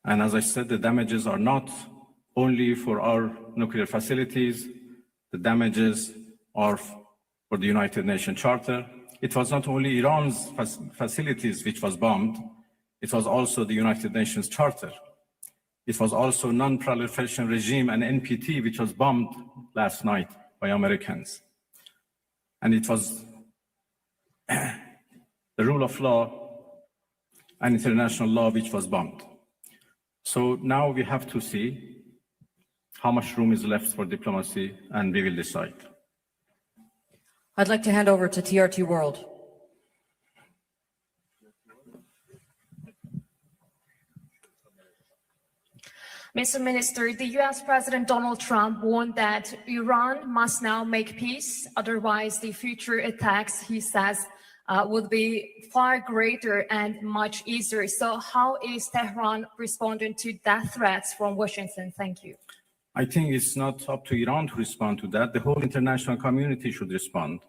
And as I said, the damages are not only for our nuclear facilities, the damages are for the United Nations Charter. It was not only Iran's facilities which was bombed, it was also the United Nations Charter. It was also non-proliferation regime and NPT, which was bombed last night by Americans. And it was the rule of law and international law which was bombed. So now we have to see how much room is left for diplomacy, and we will decide. I'd like to hand over to TRT World. Mr. Minister, the U.S. President Donald Trump warned that Iran must now make peace, otherwise the future attacks, he says, would be far greater and much easier. So how is Tehran responding to that threats from Washington? Thank you. I think it's not up to Iran to respond to that. The whole international community should respond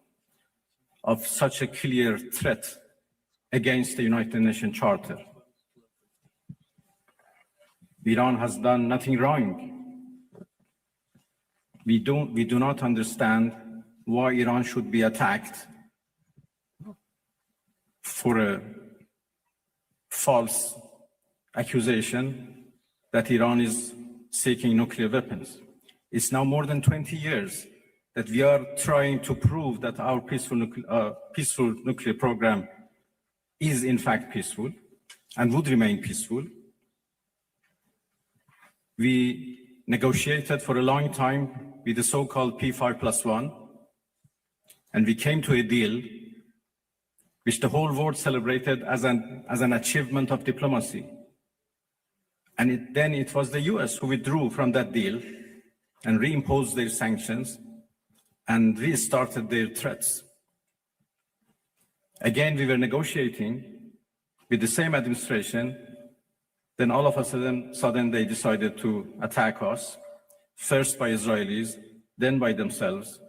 of such a clear threat against the United Nations Charter. Iran has done nothing wrong. We do not understand why Iran should be attacked for a false accusation that Iran is seeking nuclear weapons. It's now more than 20 years that we are trying to prove that our peaceful nuclear program is in fact peaceful and would remain peaceful. We negotiated for a long time with the so-called P5+1, and we came to a deal which the whole world celebrated as an achievement of diplomacy. And then it was the US who withdrew from that deal and reimposed their sanctions and restarted their threats. Again, we were negotiating with the same administration. Then all of a sudden they decided to attack us, first by Israelis, then by themselves.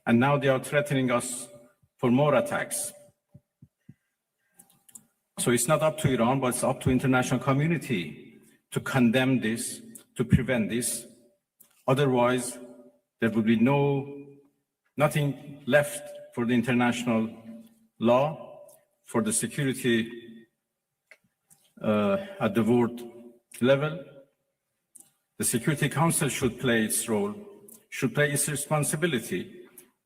And now they are threatening us for more attacks. So it's not up to Iran, but it's up to international community to condemn this, to prevent this. Otherwise, there will be nothing left for the international law, for the security at the world level. The Security Council should play its role, should play its responsibility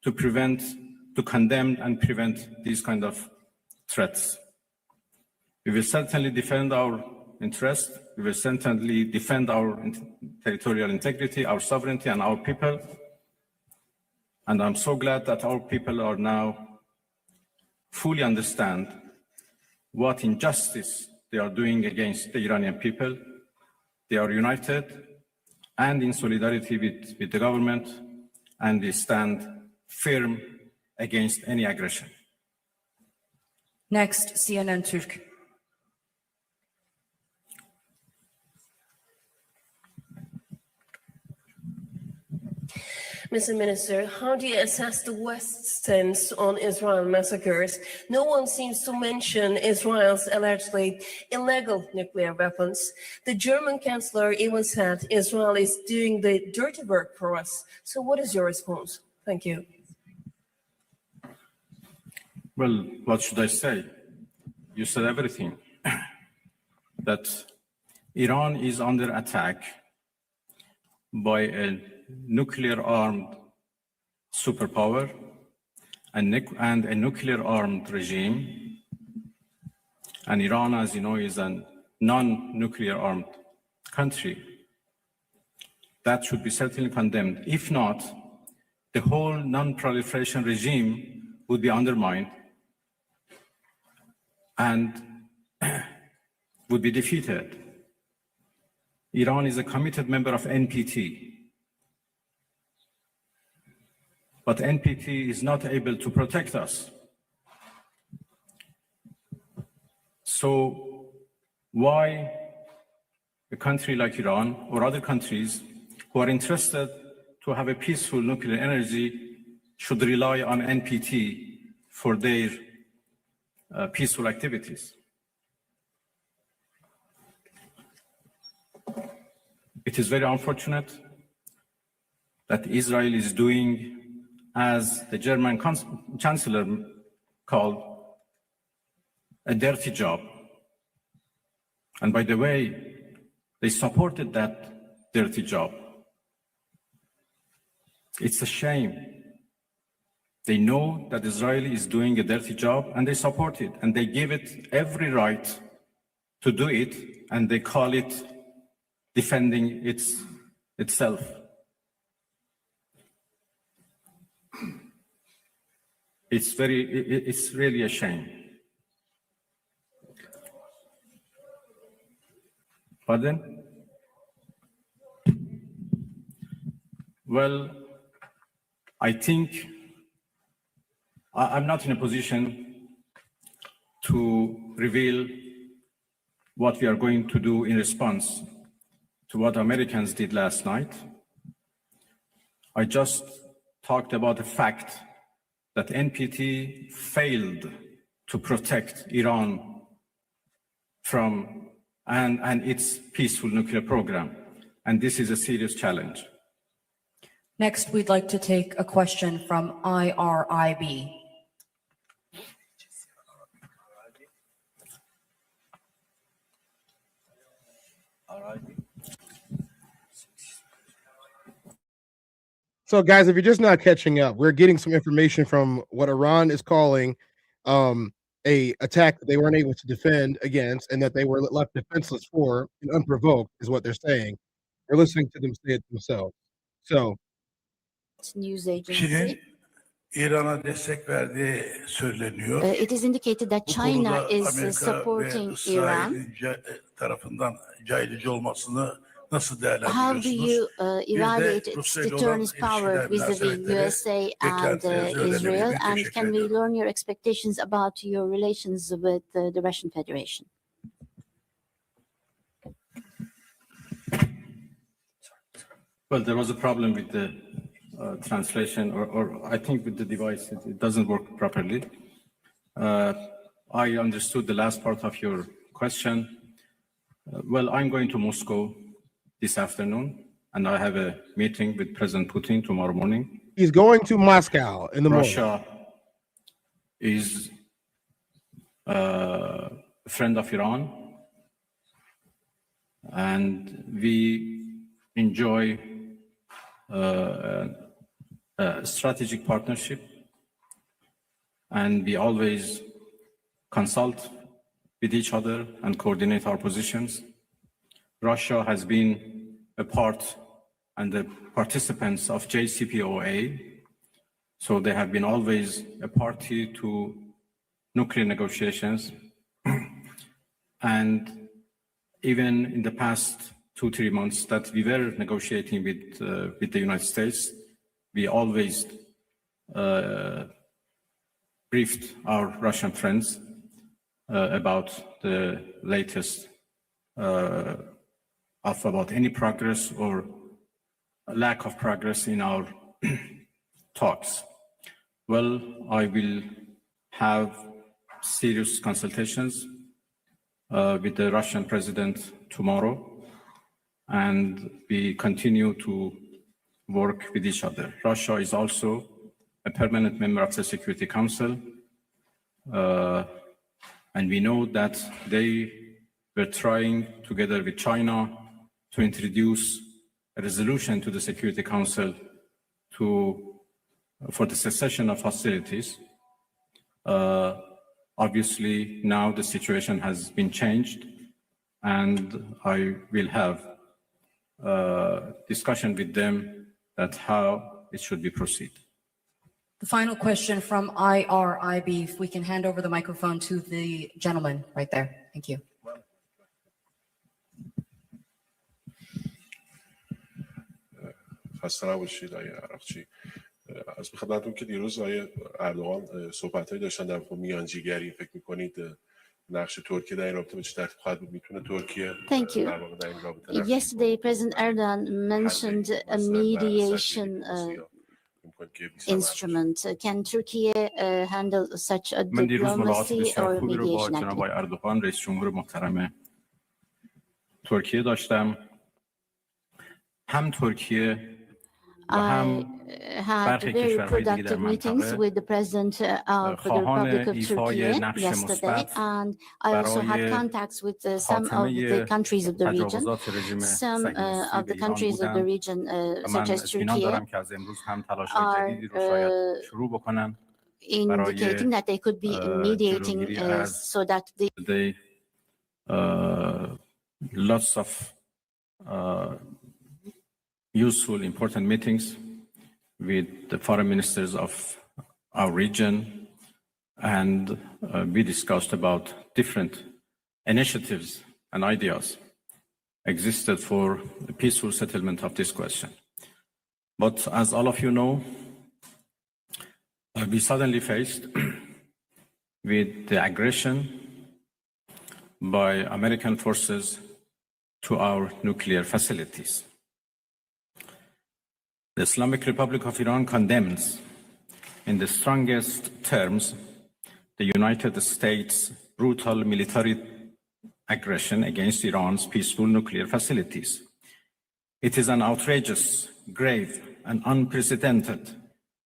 to condemn and prevent these kind of threats. We will certainly defend our interests. We will certainly defend our territorial integrity, our sovereignty, and our people. And I'm so glad that our people are now fully understand what injustice they are doing against the Iranian people. They are united and in solidarity with the government, and they stand firm against any aggression. Next, CNN Türk. Mr. Minister, how do you assess the West's stance on Israel massacres? No one seems to mention Israel's allegedly illegal nuclear weapons. The German chancellor even said Israel is doing the dirty work for us. So what is your response? Thank you. Well, what should I say? You said everything. That Iran is under attack by a nuclear-armed superpower and a nuclear-armed regime. And Iran, as you know, is a non-nuclear armed country. That should be certainly condemned. If not, the whole non-proliferation regime would be undermined and would be defeated. Iran is a committed member of NPT. But NPT is not able to protect us. So why a country like Iran or other countries who are interested to have a peaceful nuclear energy should rely on NPT for their peaceful activities? It is very unfortunate that Israel is doing, as the German chancellor called, a dirty job. And by the way, they supported that dirty job. It's a shame. They know that Israel is doing a dirty job and they support it, and they give it every right to do it, and they call it defending itself. It's really a shame. Pardon? Well, I think I'm not in a position to reveal what we are going to do in response to what Americans did last night. I just talked about the fact that NPT failed to protect Iran from and its peaceful nuclear program. And this is a serious challenge. Next, we'd like to take a question from IRIB. So, guys, if you're just not catching up, we're getting some information from what Iran is calling a attack that they weren't able to defend against, and that they were left defenseless for and unprovoked, is what they're saying. We're listening to them say it themselves. So, news agency. İran'a destek verdiği söyleniyor. It is indicated that China is supporting Iran. Tarafından caydırıcı olmasını nasıl How do değerlendiriyorsunuz? you evaluate its deterrence power vis-a-vis USA and Israel? And can we learn your expectations about your relations with the Russian Federation? Well, there was a problem with the translation, or I think with the device, it doesn't work properly. I understood the last part of your question. Well, I'm going to Moscow this afternoon, and I have a meeting with President Putin tomorrow morning. He's going to Moscow in the morning. Russia is a friend of Iran, and we enjoy a strategic partnership, and we always consult with each other and coordinate our positions. Russia has been a part and the participants of JCPOA, so they have been always a party to nuclear negotiations. And even in the past 2-3 months that we were negotiating with the United States, we always briefed our Russian friends about the latest about any progress or lack of progress in our talks. Well, I will have serious consultations with the Russian president tomorrow, and we continue to work with each other. Russia is also a permanent member of the Security Council, and we know that they were trying, together with China, to introduce a resolution to the Security Council for the cessation of hostilities. Obviously, now the situation has been changed, and I will have discussion with them that how it should be proceed. The final question from IRIB, if we can hand over the microphone to the gentleman right there. Thank you. خسته نباشید آقای عراقچی. از خدمتتون که دیروز آقای اردوغان صحبتایی داشتن در مورد میانجیگری، فکر می‌کنید نقش ترکیه در این رابطه به چه ترتیب خواهد بود؟ میتونه ترکیه در واقع در این رابطه Yesterday, President Erdogan mentioned a mediation instrument. Can Turkey handle such a من دیروز ملاقات diplomacy بسیار or خوبی رو با mediation جناب آقای اردوغان رئیس جمهور محترم ترکیه داشتم. هم ترکیه و هم had very productive meetings with the President of the Republic of Turkey yesterday, and I also had contacts with some of the countries of the region. Some of the countries of the region, such as Turkey, are indicating that they could be mediating so that the lots of useful, important meetings with the foreign ministers of our region, and we discussed about different initiatives and ideas existed for the peaceful settlement of this question. But as all of you know, we suddenly faced with the aggression by American forces to our nuclear facilities. The Islamic Republic of Iran condemns in the strongest terms the United States' brutal military aggression against Iran's peaceful nuclear facilities. It is an outrageous, grave, and unprecedented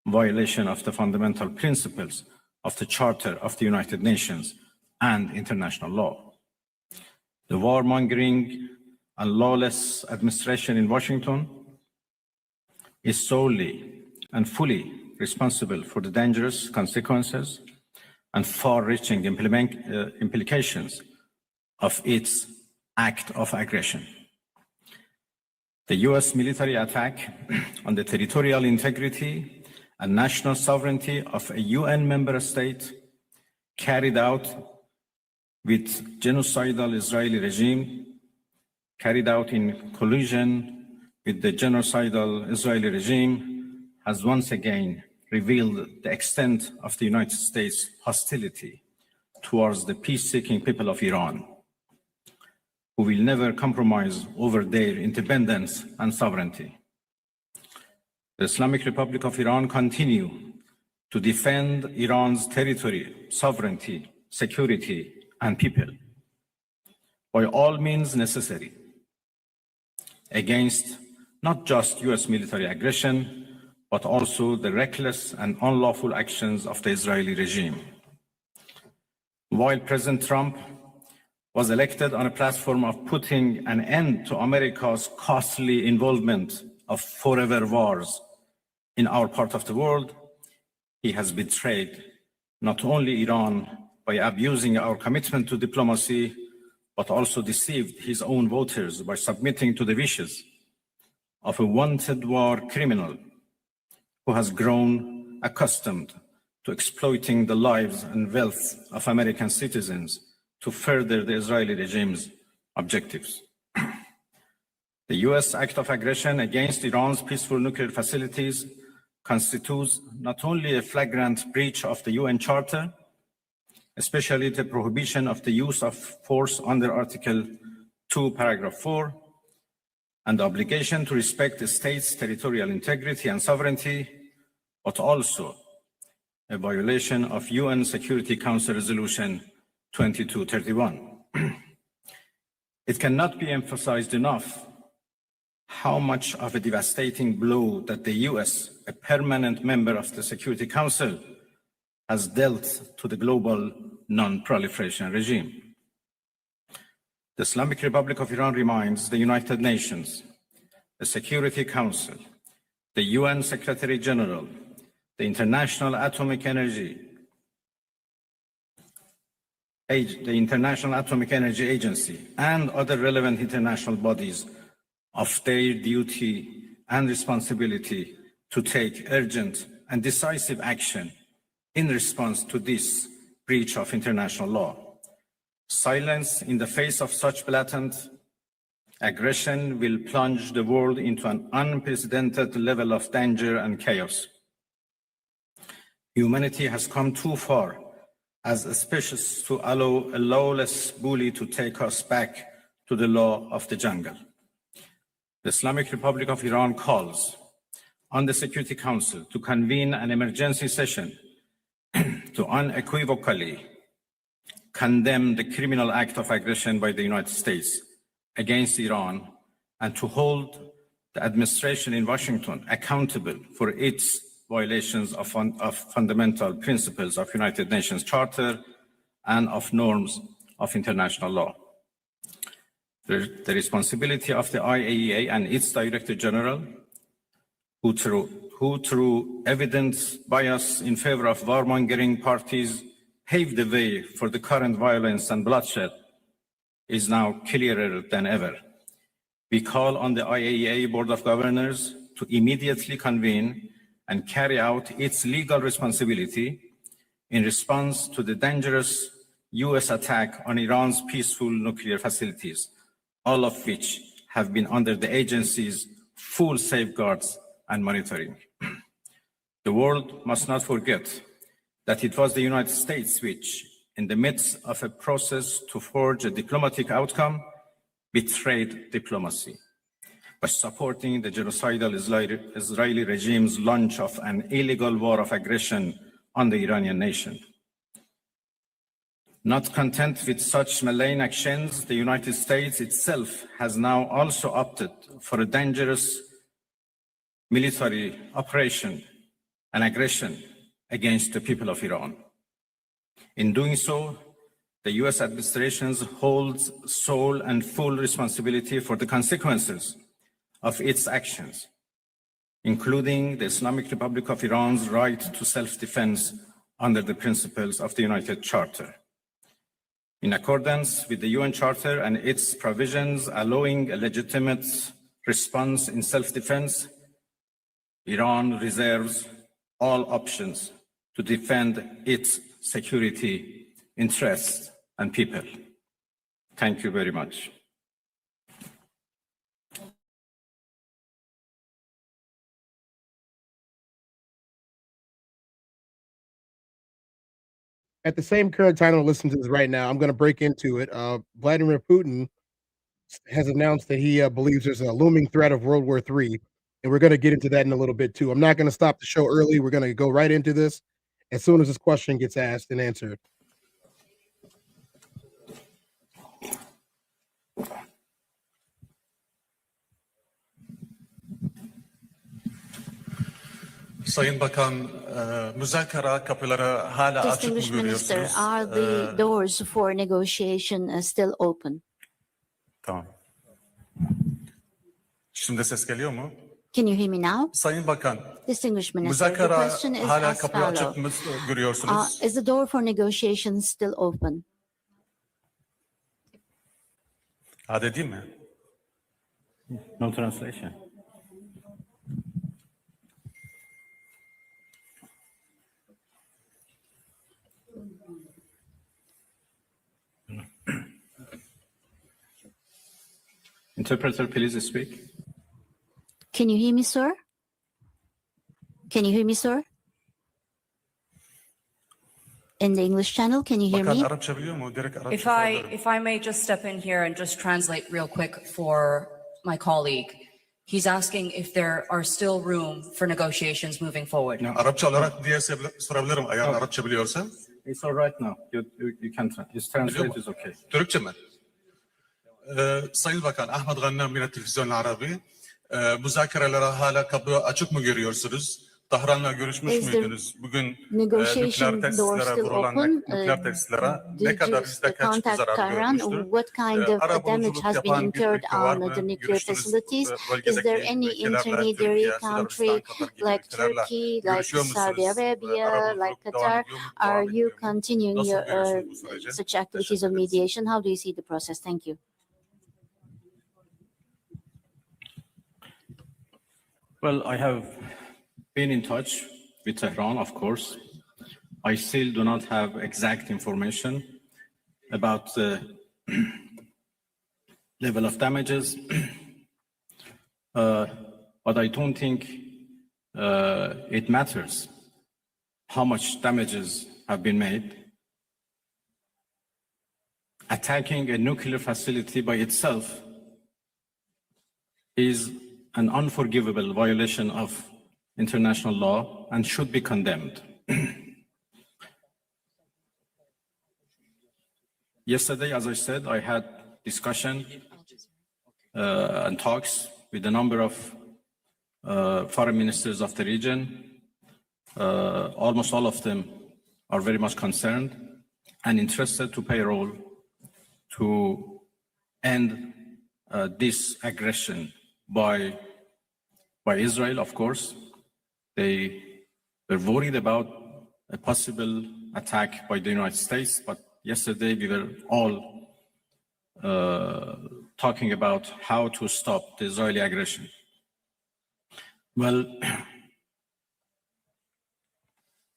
violation of the fundamental principles of the Charter of the United Nations and international law. The warmongering and lawless administration in Washington is solely and fully responsible for the dangerous consequences and far-reaching implications of its act of aggression. The US military attack on the territorial integrity and national sovereignty of a UN member state carried out with genocidal Israeli regime, carried out in collusion with the genocidal Israeli regime, has once again revealed the extent of the United States' hostility towards the peace-seeking people of Iran, who will never compromise over their independence and sovereignty. The Islamic Republic of Iran continues to defend Iran's territory, sovereignty, security, and people by all means necessary against not just US military aggression, but also the reckless and unlawful actions of the Israeli regime. While President Trump was elected on a platform of putting an end to America's costly involvement of forever wars in our part of the world, he has betrayed not only Iran by abusing our commitment to diplomacy, but also deceived his own voters by submitting to the wishes of a wanted war criminal who has grown accustomed to exploiting the lives and wealth of American citizens to further the Israeli regime's objectives. The US act of aggression against Iran's peaceful nuclear facilities constitutes not only a flagrant breach of the UN Charter, especially the prohibition of the use of force under Article 2, Paragraph 4, and the obligation to respect the state's territorial integrity and sovereignty, but also a violation of UN Security Council Resolution 2231. It cannot be emphasized enough how much of a devastating blow that the US, a permanent member of the Security Council, has dealt to the global non-proliferation regime. The Islamic Republic of Iran reminds the United Nations, the Security Council, the UN Secretary General, the International Atomic Energy Agency, and other relevant international bodies of their duty and responsibility to take urgent and decisive action in response to this breach of international law. Silence in the face of such blatant aggression will plunge the world into an unprecedented level of danger and chaos. Humanity has come too far as a species to allow a lawless bully to take us back to the law of the jungle. The Islamic Republic of Iran calls on the Security Council to convene an emergency session to unequivocally condemn the criminal act of aggression by the United States against Iran and to hold the administration in Washington accountable for its violations of fundamental principles of United Nations Charter and of norms of international law. The responsibility of the IAEA and its Director General, who through evidence bias in favor of warmongering parties paved the way for the current violence and bloodshed, is now clearer than ever. We call on the IAEA Board of Governors to immediately convene and carry out its legal responsibility in response to the dangerous US attack on Iran's peaceful nuclear facilities, all of which have been under the agency's full safeguards and monitoring. The world must not forget that it was the United States which, in the midst of a process to forge a diplomatic outcome, betrayed diplomacy by supporting the genocidal Israeli regime's launch of an illegal war of aggression on the Iranian nation. Not content with such malign actions, the United States itself has now also opted for a dangerous military operation and aggression against the people of Iran. In doing so, the US administration holds sole and full responsibility for the consequences of its actions, including the Islamic Republic of Iran's right to self-defense under the principles of the United Charter. In accordance with the UN Charter and its provisions allowing a legitimate response in self-defense, Iran reserves all options to defend its security interests and people. Thank you very much. At the same current time I'm listening to this right now, I'm going to break into it. Vladimir Putin has announced that he believes there's a looming threat of World War III, and we're going to get into that in a little bit too. I'm not going to stop the show early. We're going to go right into this as soon as this question gets asked and answered. Sayın Bakan, müzakere kapıları hala açık mı Distinguished Minister, görüyorsunuz? are the doors for negotiation still open? Tamam. Şimdi ses geliyor mu? Can you hear me now? Sayın Bakan, Distinguished Minister, the müzakere question is hala as kapıyı açık follows. mı görüyorsunuz? Is the door for negotiation still open? Hadi değil mi? No translation. Interpreter, please speak. Can you hear me, sir? Can you hear me, sir? In the English channel, can you hear Bakan me? Arapça biliyor mu? Direkt Arapça If I may just step in here and just translate real quick for my colleague. He's asking if there are still room for negotiations moving forward. Arapça olarak diye sorabilirim eğer Arapça biliyorsan. It's all right now. You can translate is okay. Türkçe mi? Sayın Bakan, Ahmet Gannem yine televizyon Arabi. Müzakerelere hala kapı açık mı görüyorsunuz? Tahran'la görüşmüş müydünüz? Bugün nükleer tesislere vurulan nükleer tesislere ne kadar yüzde kaç zarar görmüştür? What kind of damage has been incurred on the nuclear facilities? Is there any intermediary country like Turkey, like Saudi Arabia, like Qatar? Are you continuing your such activities of mediation? How do you see the process? Thank you. Well, I have been in touch with Tehran, of course. I still do not have exact information about the level of damages, but I don't think it matters how much damages have been made. Attacking a nuclear facility by itself is an unforgivable violation of international law and should be condemned. Yesterday, as I said, I had discussion and talks with a number of foreign ministers of the region. Almost all of them are very much concerned and interested to play a role to end this aggression by Israel, of course. They were worried about a possible attack by the United States, but yesterday we were all talking about how to stop the Israeli aggression. Well,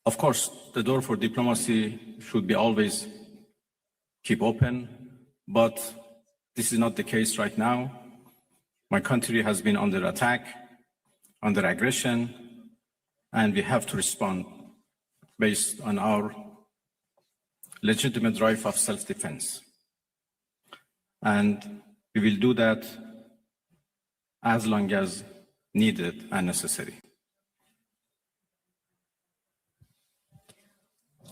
of course, the door for diplomacy should be always keep open, but this is not the case right now. My country has been under attack. under aggression, and we have to respond based on our legitimate right of self-defense. And we will do that as long as needed and necessary.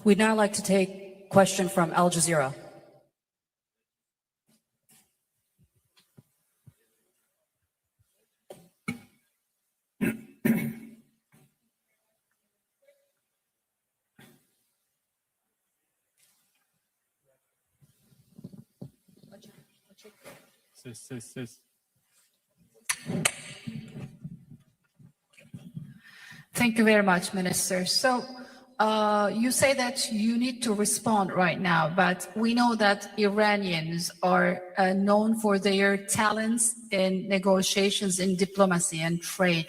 We'd now like to take a question from Al Jazeera. Thank you very much, Minister. So you say that you need to respond right now, but we know that Iranians are known for their talents in negotiations, in diplomacy and trade.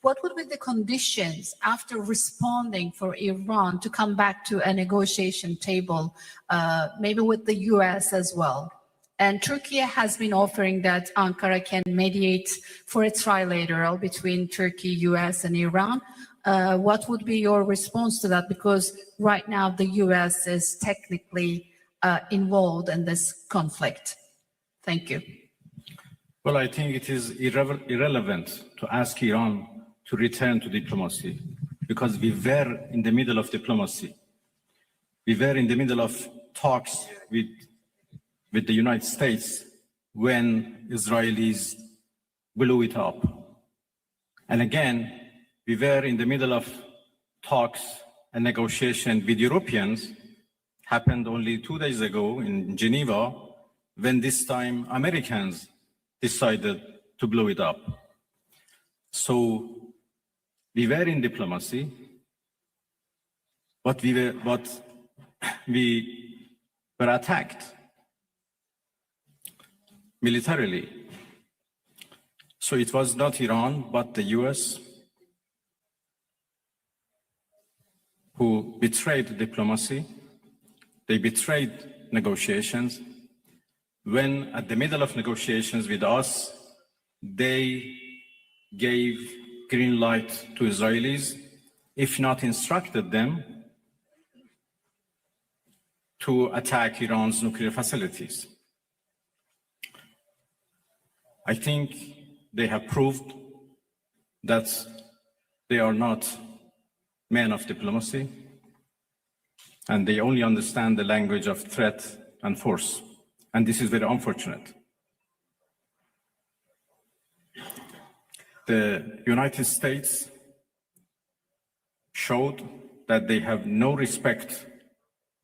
What would be the conditions after responding for Iran to come back to a negotiation table, maybe with the US as well? And Turkey has been offering that Ankara can mediate for a trilateral between Turkey, US, and Iran. What would be your response to that? Because right now the US is technically involved in this conflict. Thank you. Well, I think it is irrelevant to ask Iran to return to diplomacy, because we were in the middle of diplomacy. We were in the middle of talks with the United States when Israelis blew it up. And again, we were in the middle of talks and negotiation with Europeans, happened only 2 days ago in Geneva, when this time Americans decided to blow it up. So we were in diplomacy, but we were attacked militarily. So it was not Iran, but the US who betrayed diplomacy. They betrayed negotiations. When at the middle of negotiations with us, they gave green light to Israelis, if not instructed them to attack Iran's nuclear facilities. I think they have proved that they are not men of diplomacy, and they only understand the language of threat and force. And this is very unfortunate. The United States showed that they have no respect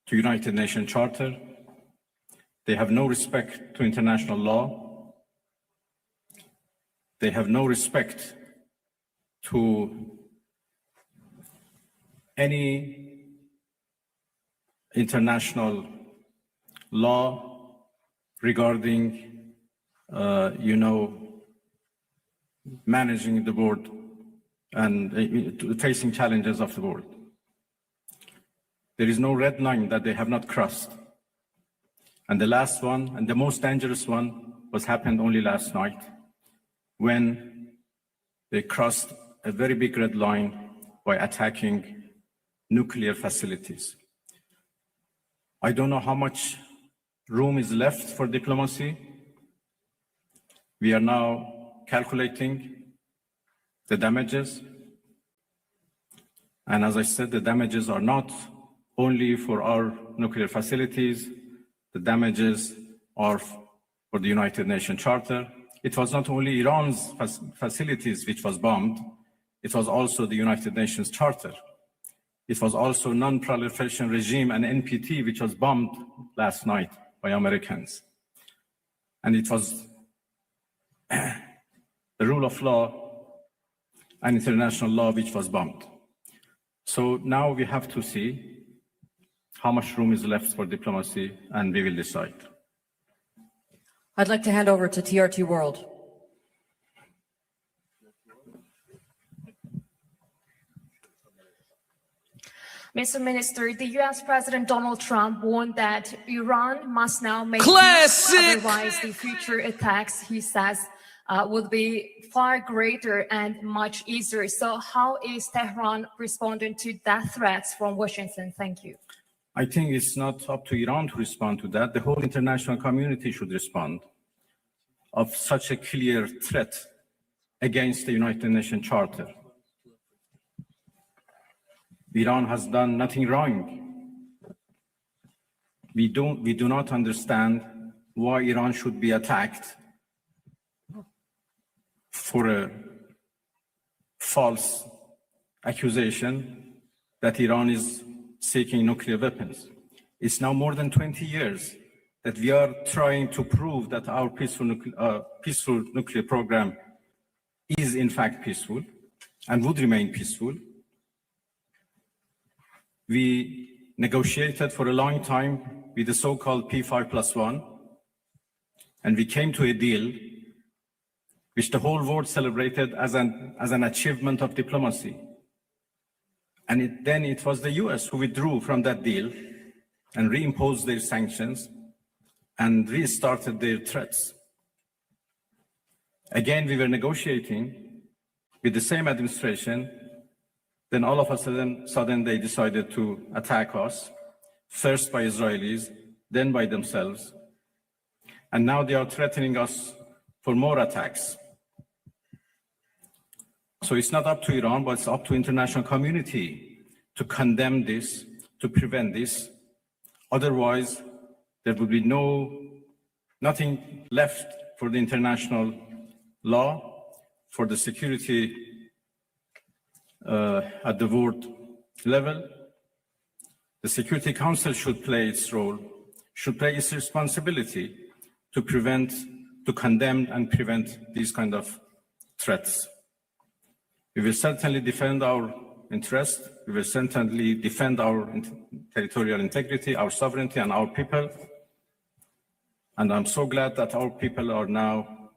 to United Nations Charter. They have no respect to international law. They have no respect to any international law regarding, managing the world and facing challenges of the world. There is no red line that they have not crossed. And the last one, and the most dangerous one, was happened only last night, when they crossed a very big red line by attacking nuclear facilities. I don't know how much room is left for diplomacy. We are now calculating the damages. And as I said, the damages are not only for our nuclear facilities, the damages are for the United Nations Charter. It was not only Iran's facilities which was bombed, it was also the United Nations Charter. It was also non-proliferation regime and NPT, which was bombed last night by Americans. And it was the rule of law and international law which was bombed. So now we have to see how much room is left for diplomacy, and we will decide. I'd like to hand over to TRT World. Mr. Minister, the U.S. President Donald Trump warned that Iran must now make Classic! peace, otherwise the future attacks, he says, would be far greater and much easier. So how is Tehran responding to that threats from Washington? Thank you. I think it's not up to Iran to respond to that. The whole international community should respond of such a clear threat against the United Nations Charter. Iran has done nothing wrong. We do not understand why Iran should be attacked for a false accusation that Iran is seeking nuclear weapons. It's now more than 20 years that we are trying to prove that our peaceful nuclear program is in fact peaceful and would remain peaceful. We negotiated for a long time with the so-called P5+1, and we came to a deal which the whole world celebrated as an achievement of diplomacy. And then it was the US who withdrew from that deal and reimposed their sanctions and restarted their threats. Again, we were negotiating with the same administration. Then all of a sudden they decided to attack us, first by Israelis, then by themselves. And now they are threatening us for more attacks. So it's not up to Iran, but it's up to international community to condemn this, to prevent this. Otherwise, there will be nothing left for the international law, for the security at the world level. The Security Council should play its role, should play its responsibility to condemn and prevent these kind of threats. We will certainly defend our interests. We will certainly defend our territorial integrity, our sovereignty, and our people. And I'm so glad that our people are now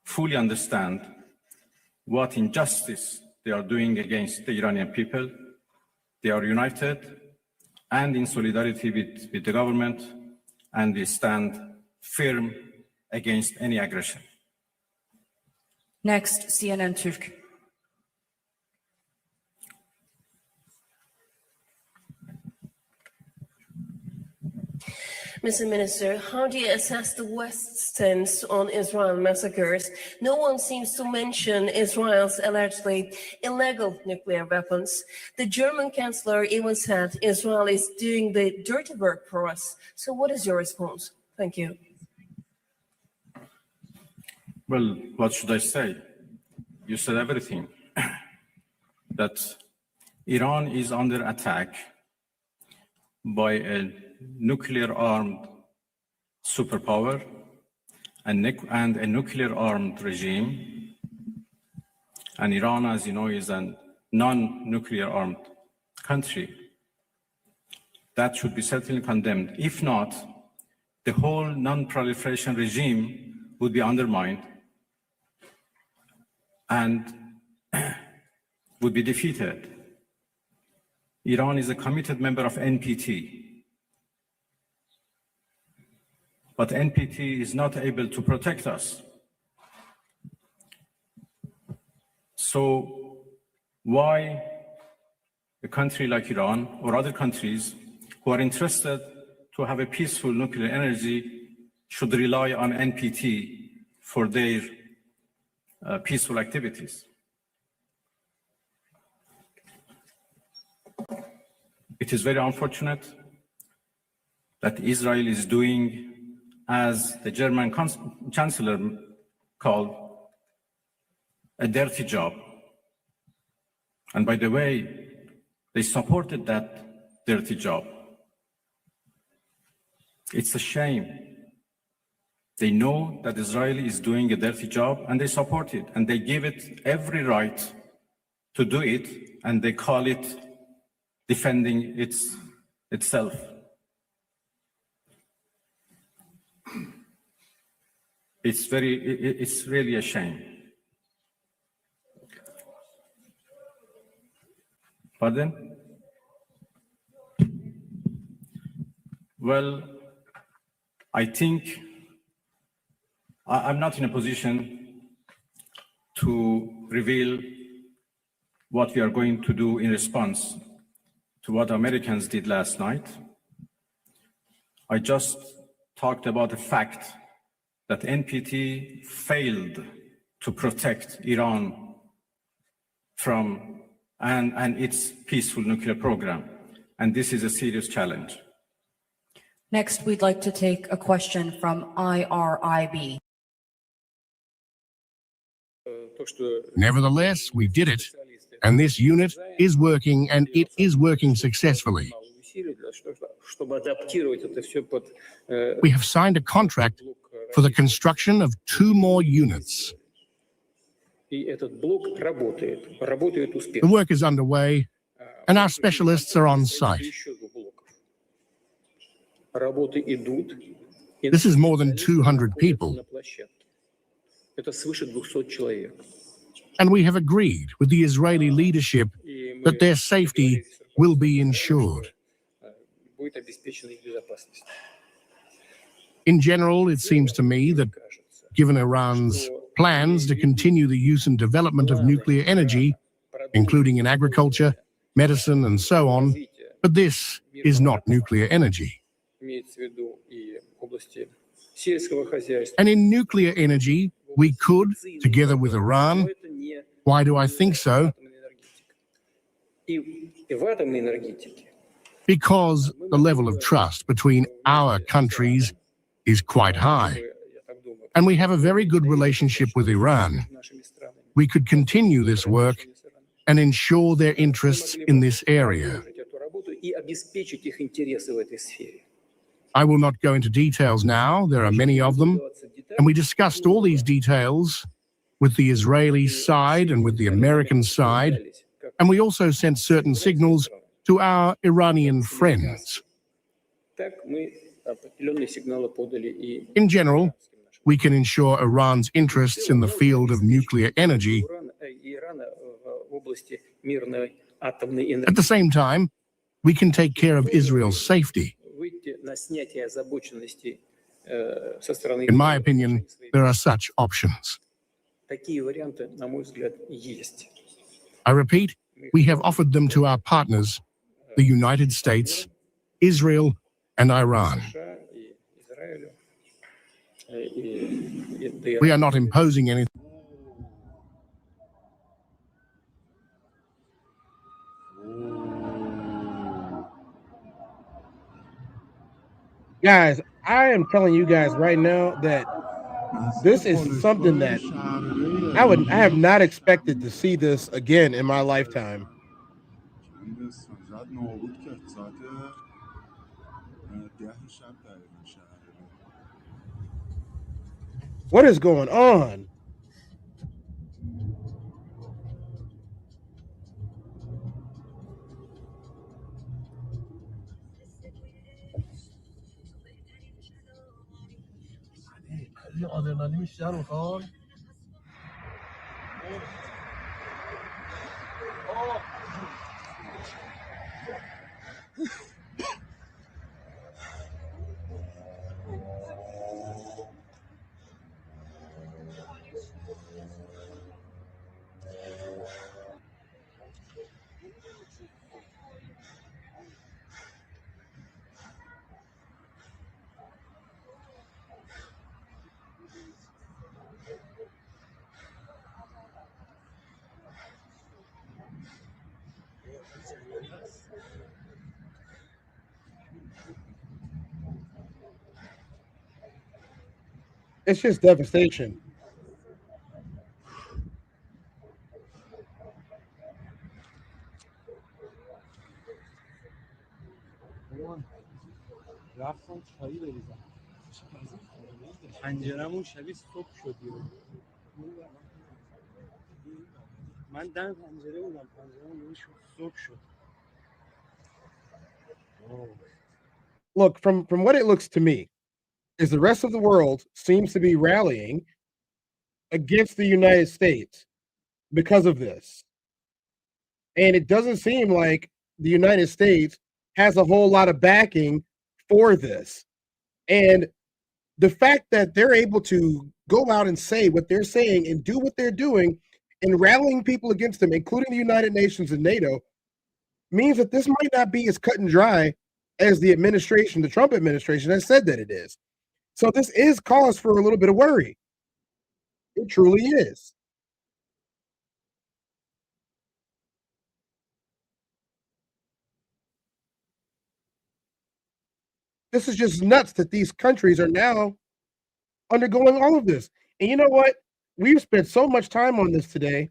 fully understand what injustice they are doing against the Iranian people. They are united and in solidarity with the government, and we stand firm against any aggression. Next, CNN Türk. Mr. Minister, how do you assess the West's stance on Israel massacres? No one seems to mention Israel's allegedly illegal nuclear weapons. The German Chancellor even said Israel is doing the dirty work for us. So what is your response? Thank you. Well, what should I say? You said everything. That Iran is under attack by a nuclear-armed superpower and a nuclear-armed regime. And Iran, as you know, is a non-nuclear armed country. That should be certainly condemned. If not, the whole non-proliferation regime would be undermined and would be defeated. Iran is a committed member of NPT. But NPT is not able to protect us. So why a country like Iran or other countries who are interested to have a peaceful nuclear energy should rely on NPT for their peaceful activities? It is very unfortunate that Israel is doing, as the German Chancellor called, a dirty job. And by the way, they supported that dirty job. It's a shame. They know that Israel is doing a dirty job and they support it, and they give it every right to do it, and they call it defending itself. It's really a shame. Pardon? Well, I think I'm not in a position to reveal what we are going to do in response to what Americans did last night. I just talked about the fact that NPT failed to protect Iran from and its peaceful nuclear program. And this is a serious challenge. Next, we'd like to take a question from IRIB. Nevertheless, we did it, and this unit is working, and it is working successfully. We have signed a contract for the construction of 2 more units. The work is underway, and our specialists are on site. This is more than 200 people. And we have agreed with the Israeli leadership that their safety will be ensured. In general, it seems to me that given Iran's plans to continue the use and development of nuclear energy, including in agriculture, medicine, and so on, but this is not nuclear energy. And in nuclear energy, we could, together with Iran, why do I think so? Because the level of trust between our countries is quite high. And we have a very good relationship with Iran. We could continue this work and ensure their interests in this area. I will not go into details now, there are many of them, and we discussed all these details with the Israeli side and with the American side, and we also sent certain signals to our Iranian friends. In general, we can ensure Iran's interests in the field of nuclear energy. At the same time, we can take care of Israel's safety. In my opinion, there are such options. I repeat, we have offered them to our partners, the United States, Israel, and Iran. We are not imposing anything. Guys, I am telling you guys right now that this is something that I have not expected to see this again in my lifetime. What is going on? It's just devastation. Look, from what it looks to me, is the rest of the world seems to be rallying against the United States because of this. And it doesn't seem like the United States has a whole lot of backing for this. And the fact that they're able to go out and say what they're saying and do what they're doing and rallying people against him, including the United Nations and NATO, means that this might not be as cut and dry as the administration, the Trump administration, has said that it is. So this is cause for a little bit of worry. It truly is. This is just nuts that these countries are now undergoing all of this. And you know what? We've spent so much time on this today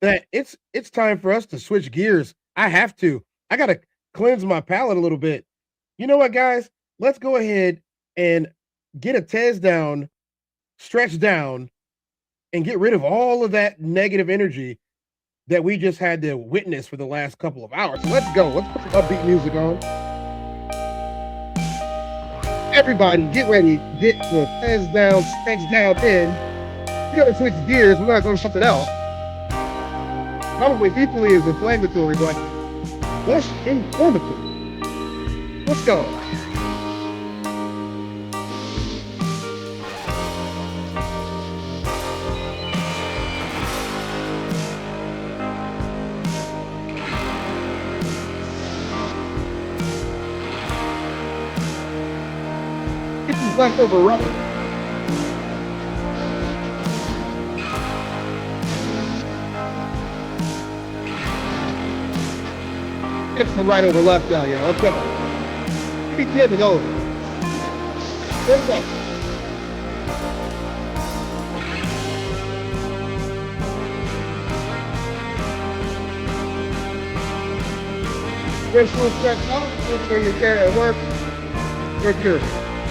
that it's time for us to switch gears. I have to. I got to cleanse my palate a little bit. You know what, guys? Let's go ahead and get a TezDown, stretch down, and get rid of all of that negative energy that we just had to witness for the last couple of hours. So let's go. Let's put some upbeat music on. Everybody, get ready. Get the TezDown, stretch down in. We're going to switch gears. We're going to go to something else. Probably equally as inflammatory, but less informative. Let's go. Get these leftover rubber. It's the right over left down here. Let's go. Keep tipping over. Let's go. This will stretch out. Look where you're there at work. Work your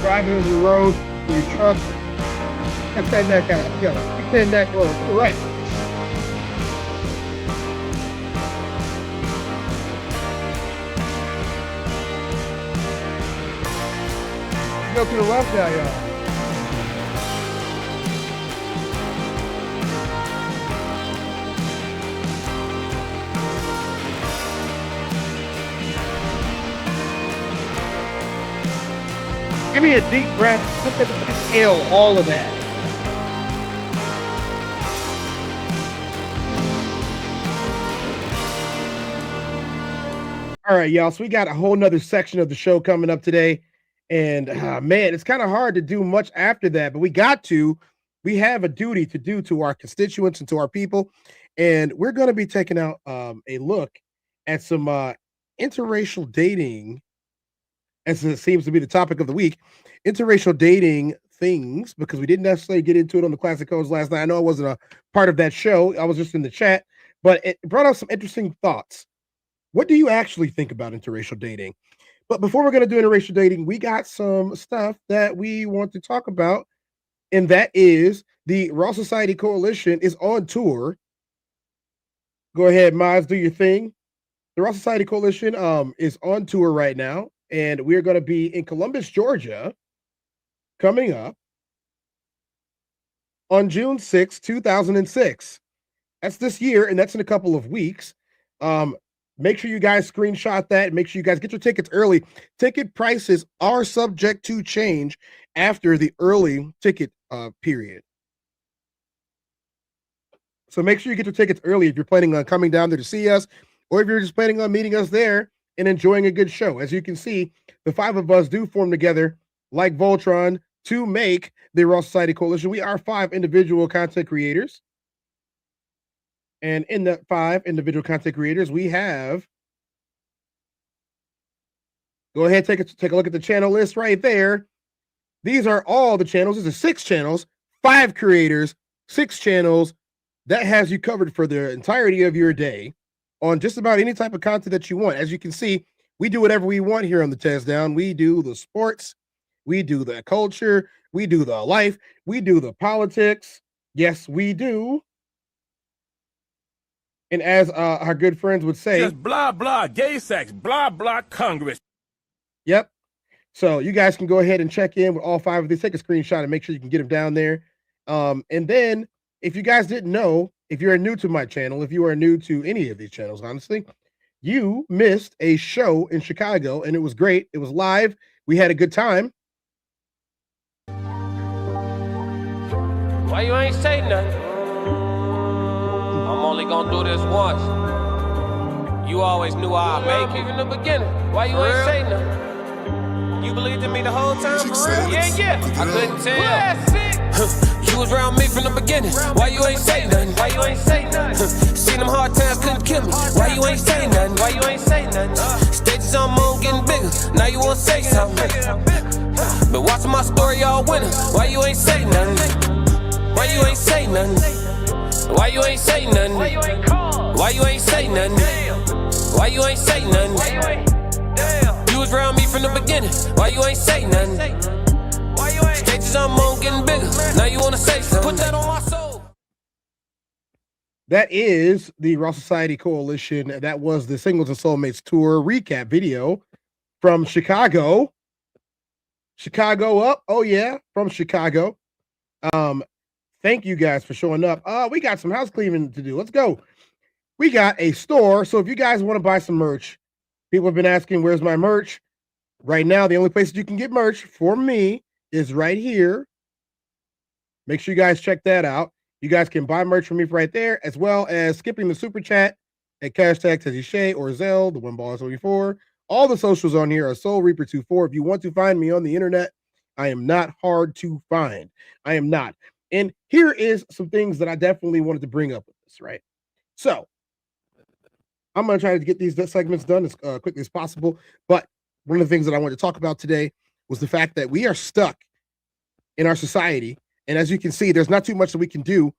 driving on the road, your truck. Extend that out. Go. Extend that road. To the right. Go to the left now, y'all. Give me a deep breath. Exhale all of that. All right, y'all. So we got a whole nother section of the show coming up today. And man, it's kind of hard to do much after that, but we we have a duty to do to our constituents and to our people. And we're going to be taking out a look at some interracial dating, as it seems to be the topic of the week, interracial dating things, because we didn't necessarily get into it on the Classic Codes last night. I know I wasn't a part of that show. I was just in the chat, but it brought up some interesting thoughts. What do you actually think about interracial dating? But before we're going to do interracial dating, we got some stuff that we want to talk about, and that is the Raw Society Coalition is on tour. Go ahead, Miles, do your thing. The Raw Society Coalition is on tour right now, and we're going to be in Columbus, Georgia, coming up on June 6, 2006. That's this year, and that's in a couple of weeks. Make sure you guys screenshot that. Make sure you guys get your tickets early. Ticket prices are subject to change after the early ticket period. So make sure you get your tickets early if you're planning on coming down there to see us, or if you're just planning on meeting us there and enjoying a good show. As you can see, the five of us do form together like Voltron to make the Raw Society Coalition. We are 5 individual content creators. And in the 5 individual content creators, we have, go ahead, take a look at the channel list right there. These are all the channels. These are 6 channels, 5 creators, 6 channels. That has you covered for the entirety of your day on just about any type of content that you want. As you can see, we do whatever we want here on the TezDown. We do the sports, we do the culture, we do the life, we do the politics. Yes, we do. And as our good friends would say, just blah, blah, gay sex, blah, blah, Congress. Yep. So you guys can go ahead and check in with all 5 of these. Take a screenshot and make sure you can get them down there. And then if you guys didn't know, if you're new to my channel, if you are new to any of these channels, honestly, you missed a show in Chicago, and it was great. It was live. We had a good time. Why you ain't say nothing? only gonna do this once. You always knew I'd make it from the beginning. Why you ain't say nothing? You believed in me the whole time, for real? Yeah. I couldn't tell. You was around me from the beginning. Why you ain't say nothing? Why you ain't say nothing? Seen them hard times, couldn't kill me. Why you ain't say nothing? Why you ain't say nothing? Stages on moon getting bigger. Now you wanna say something. Been watching my story all winter. Why you ain't say nothing? Why you ain't say nothing? Why you ain't say nothing? Why you ain't call? Why you ain't say nothing? Why you ain't say nothing? Why you ain't? You was around me from the beginning. Why you ain't say nothing? Why you ain't? Stages on moon getting bigger. Now you wanna say something? Put that on my soul. That is the Raw Society Coalition. That was the Singles and Soulmates Tour recap video from Chicago. Chicago up. Oh yeah, from Chicago. Thank you guys for showing up. We got some house cleaning to do. Let's go. We got a store. So if you guys want to buy some merch, people have been asking, where's my merch? Right now, the only place that you can get merch for me is right here. Make sure you guys check that out. You guys can buy merch from me right there, as well as skipping the super chat at hashtag TezDown or Zelle, the one ball is 24. All the socials on here are Soul Reaper 24. If you want to find me on the internet, I am not hard to find. I am not. And here is some things that I definitely wanted to bring up with this, right? So I'm going to try to get these segments done as quickly as possible. But one of the things that I wanted to talk about today was the fact that we are stuck in our society. And as you can see, there's not too much that we can do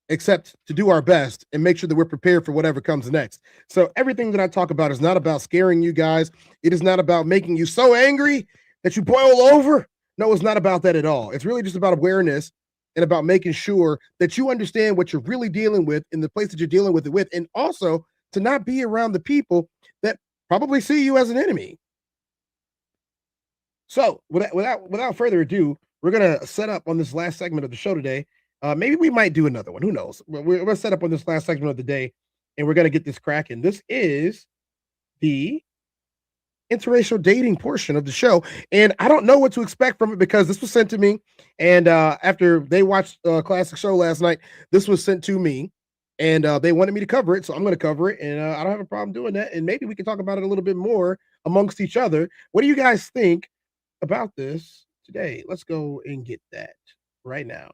except to do our best and make sure that we're prepared for whatever comes next. So everything that I talk about is not about scaring you guys. It is not about making you so angry that you boil over. No, it's not about that at all. It's really just about awareness and about making sure that you understand what you're really dealing with in the place that you're dealing with it with, and also to not be around the people that probably see you as an enemy. So without further ado, we're going to set up on this last segment of the show today. Maybe we might do another one. Who knows? We're going to set up on this last segment of the day, and we're going to get this cracking. This is the interracial dating portion of the show, and I don't know what to expect from it because this was sent to me, and after they watched a classic show last night, this was sent to me, and they wanted me to cover it, so I'm going to cover it, and I don't have a problem doing that, and maybe we can talk about it a little bit more amongst each other. What do you guys think about this today? Let's go and get that right now.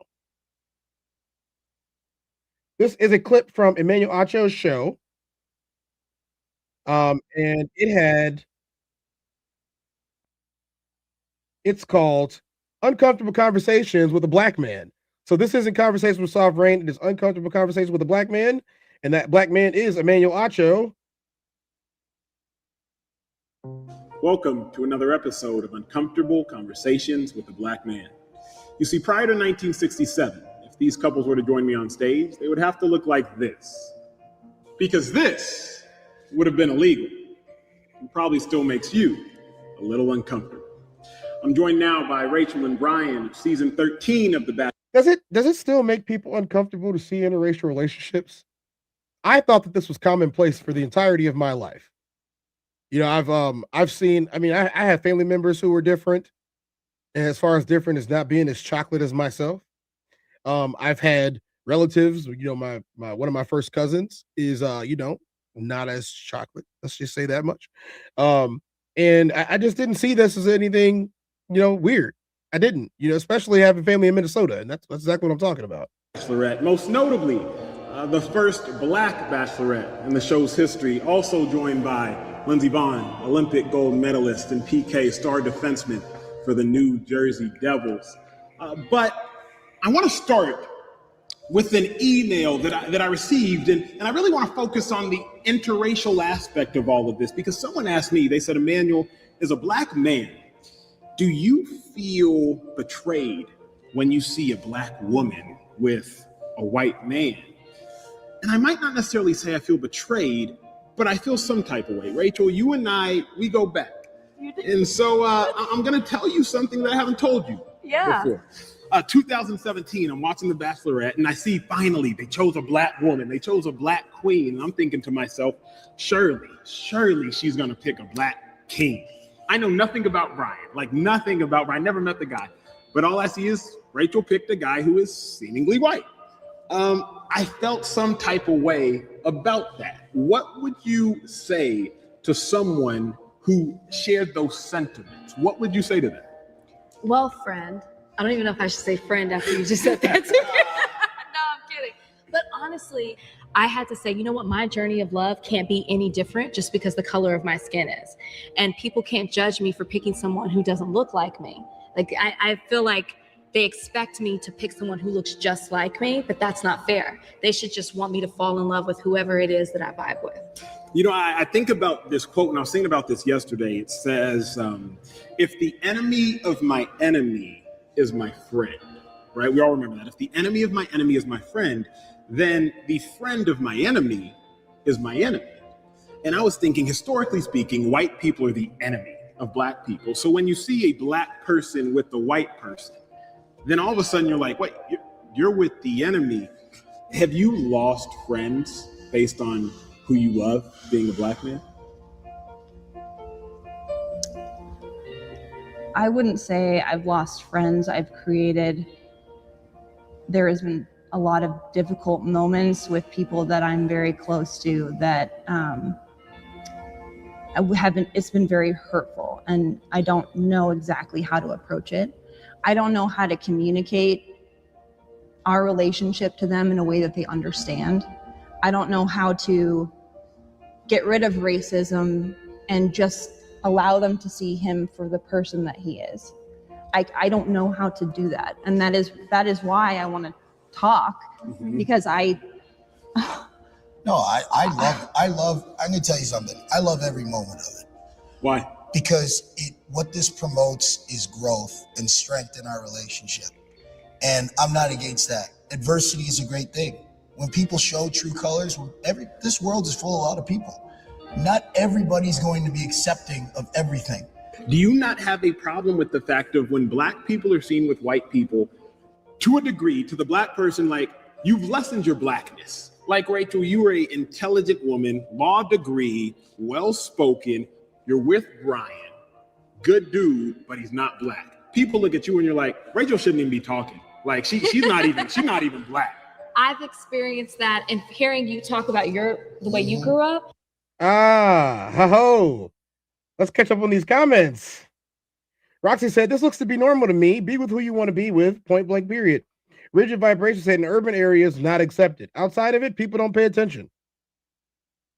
This is a clip from Emmanuel Acho's show, and it's called Uncomfortable Conversations with a Black Man. So this isn't Conversation with Soft Rain, it is Uncomfortable Conversation with a Black Man, and that black man is Emmanuel Acho. Welcome to another episode of Uncomfortable Conversations with a Black Man. You see, prior to 1967, if these couples were to join me on stage, they would have to look like this. Because this would have been illegal and probably still makes you a little uncomfortable. I'm joined now by Rachel and Brian of season 13 of The Bachelor. Does it still make people uncomfortable to see interracial relationships? I thought that this was commonplace for the entirety of my life. You know, I've seen, I mean, I have family members who were different, and as far as different as not being as chocolate as myself. I've had relatives, you know, my one of my first cousins is you know, not as chocolate. Let's just say that much. And I just didn't see this as anything, you know, weird. I didn't, you know, especially having family in Minnesota, and that's exactly what I'm talking about. Bachelorette, most notably, the first Black Bachelorette in the show's history, also joined by Lindsey Vonn, Olympic gold medalist and PK star defenseman for the New Jersey Devils. But I want to start with an email that I received, and I really want to focus on the interracial aspect of all of this, because someone asked me, they said, Emmanuel, as a Black man, do you feel betrayed when you see a Black woman with a white man? And I might not necessarily say I feel betrayed, but I feel some type of way. Rachel, you and I, we go back. And so I'm going to tell you something that I haven't told you before. 2017, I'm watching The Bachelorette, and I see finally they chose a Black woman. They chose a Black queen. And I'm thinking to myself, surely she's going to pick a Black king. I know nothing about Brian, like nothing about Brian. Never met the guy. But all I see is Rachel picked a guy who is seemingly white. I felt some type of way about that. What would you say to someone who shared those sentiments? What would you say to them? Well, friend, I don't even know if I should say friend after you just said that to me. No, I'm kidding. But honestly, I had to say, you know what? My journey of love can't be any different just because the color of my skin is. And people can't judge me for picking someone who doesn't look like me. Like, I feel like they expect me to pick someone who looks just like me, but that's not fair. They should just want me to fall in love with whoever it is that I vibe with. You know, I think about this quote, and I was thinking about this yesterday. It says, if the enemy of my enemy is my friend, right? We all remember that. If the enemy of my enemy is my friend, then the friend of my enemy is my enemy. And I was thinking, historically speaking, white people are the enemy of black people. So when you see a black person with a white person, then all of a sudden you're like, wait, you're with the enemy. Have you lost friends based on who you love being a black man? I wouldn't say I've lost friends. There has been a lot of difficult moments with people that I'm very close to that it's been very hurtful, and I don't know exactly how to approach it. I don't know how to communicate our relationship to them in a way that they understand. I don't know how to get rid of racism and just allow them to see him for the person that he is. I don't know how to do that. And that is why I want to talk, because I love it. I'm going to tell you something. I love every moment of it. Why? Because what this promotes is growth and strength in our relationship. And I'm not against that. Adversity is a great thing. When people show true colors, this world is full of a lot of people. Not everybody's going to be accepting of everything. Do you not have a problem with the fact of when black people are seen with white people, to a degree, to the black person, like, you've lessened your blackness? Like, Rachel, you are an intelligent woman, law degree, well-spoken, you're with Brian, good dude, but he's not black. People look at you and you're like, Rachel shouldn't even be talking. Like, she's not even black. I've experienced that, and hearing you talk about the way you grew up. Let's catch up on these comments. Roxy said, this looks to be normal to me. Be with who you want to be with, point blank, period. Rigid Vibration said, in urban areas, not accepted. Outside of it, people don't pay attention.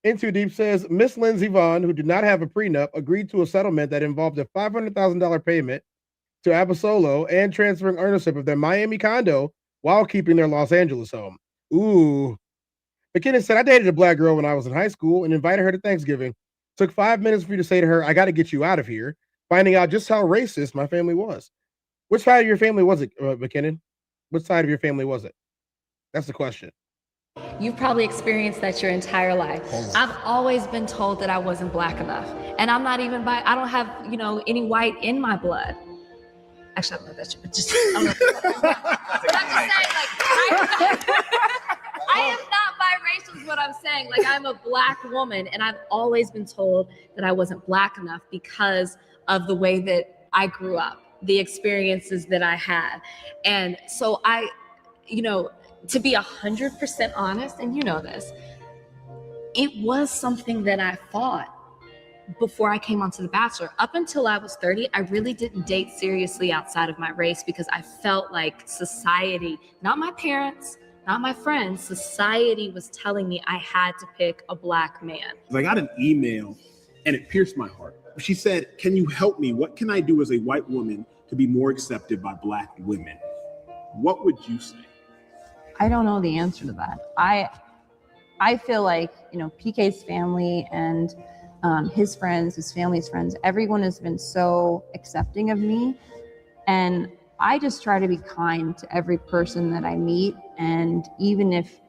Into Deep says, Miss Lindsey Vaughn, who did not have a prenup, agreed to a settlement that involved a $500,000 payment to Abasolo and transferring ownership of their Miami condo while keeping their Los Angeles home. Ooh. McKinnon said, I dated a black girl when I was in high school and invited her to Thanksgiving. Took 5 minutes for you to say to her, I got to get you out of here, finding out just how racist my family was. Which side of your family was it, McKinnon? Which side of your family was it? That's the question. You've probably experienced that your entire life. I've always been told that I wasn't black enough. And I'm not even I don't have, any white in my blood. Actually, I don't know that shit, but just, I don't know. But I'm just saying, I am not biracial is what I'm saying. Like, I'm a black woman, and I've always been told that I wasn't black enough because of the way that I grew up, the experiences that I had. And so to be 100% honest, and you know this, it was something that I fought before I came onto The Bachelor. Up until I was 30, I really didn't date seriously outside of my race because I felt like society, not my parents, not my friends, society was telling me I had to pick a black man. I got an email and it pierced my heart. She said, can you help me? What can I do as a white woman to be more accepted by black women? What would you say? I don't know the answer to that. I feel like, PK's family and his friends, his family's friends, everyone has been so accepting of me. And I just try to be kind to every person that I meet. And even if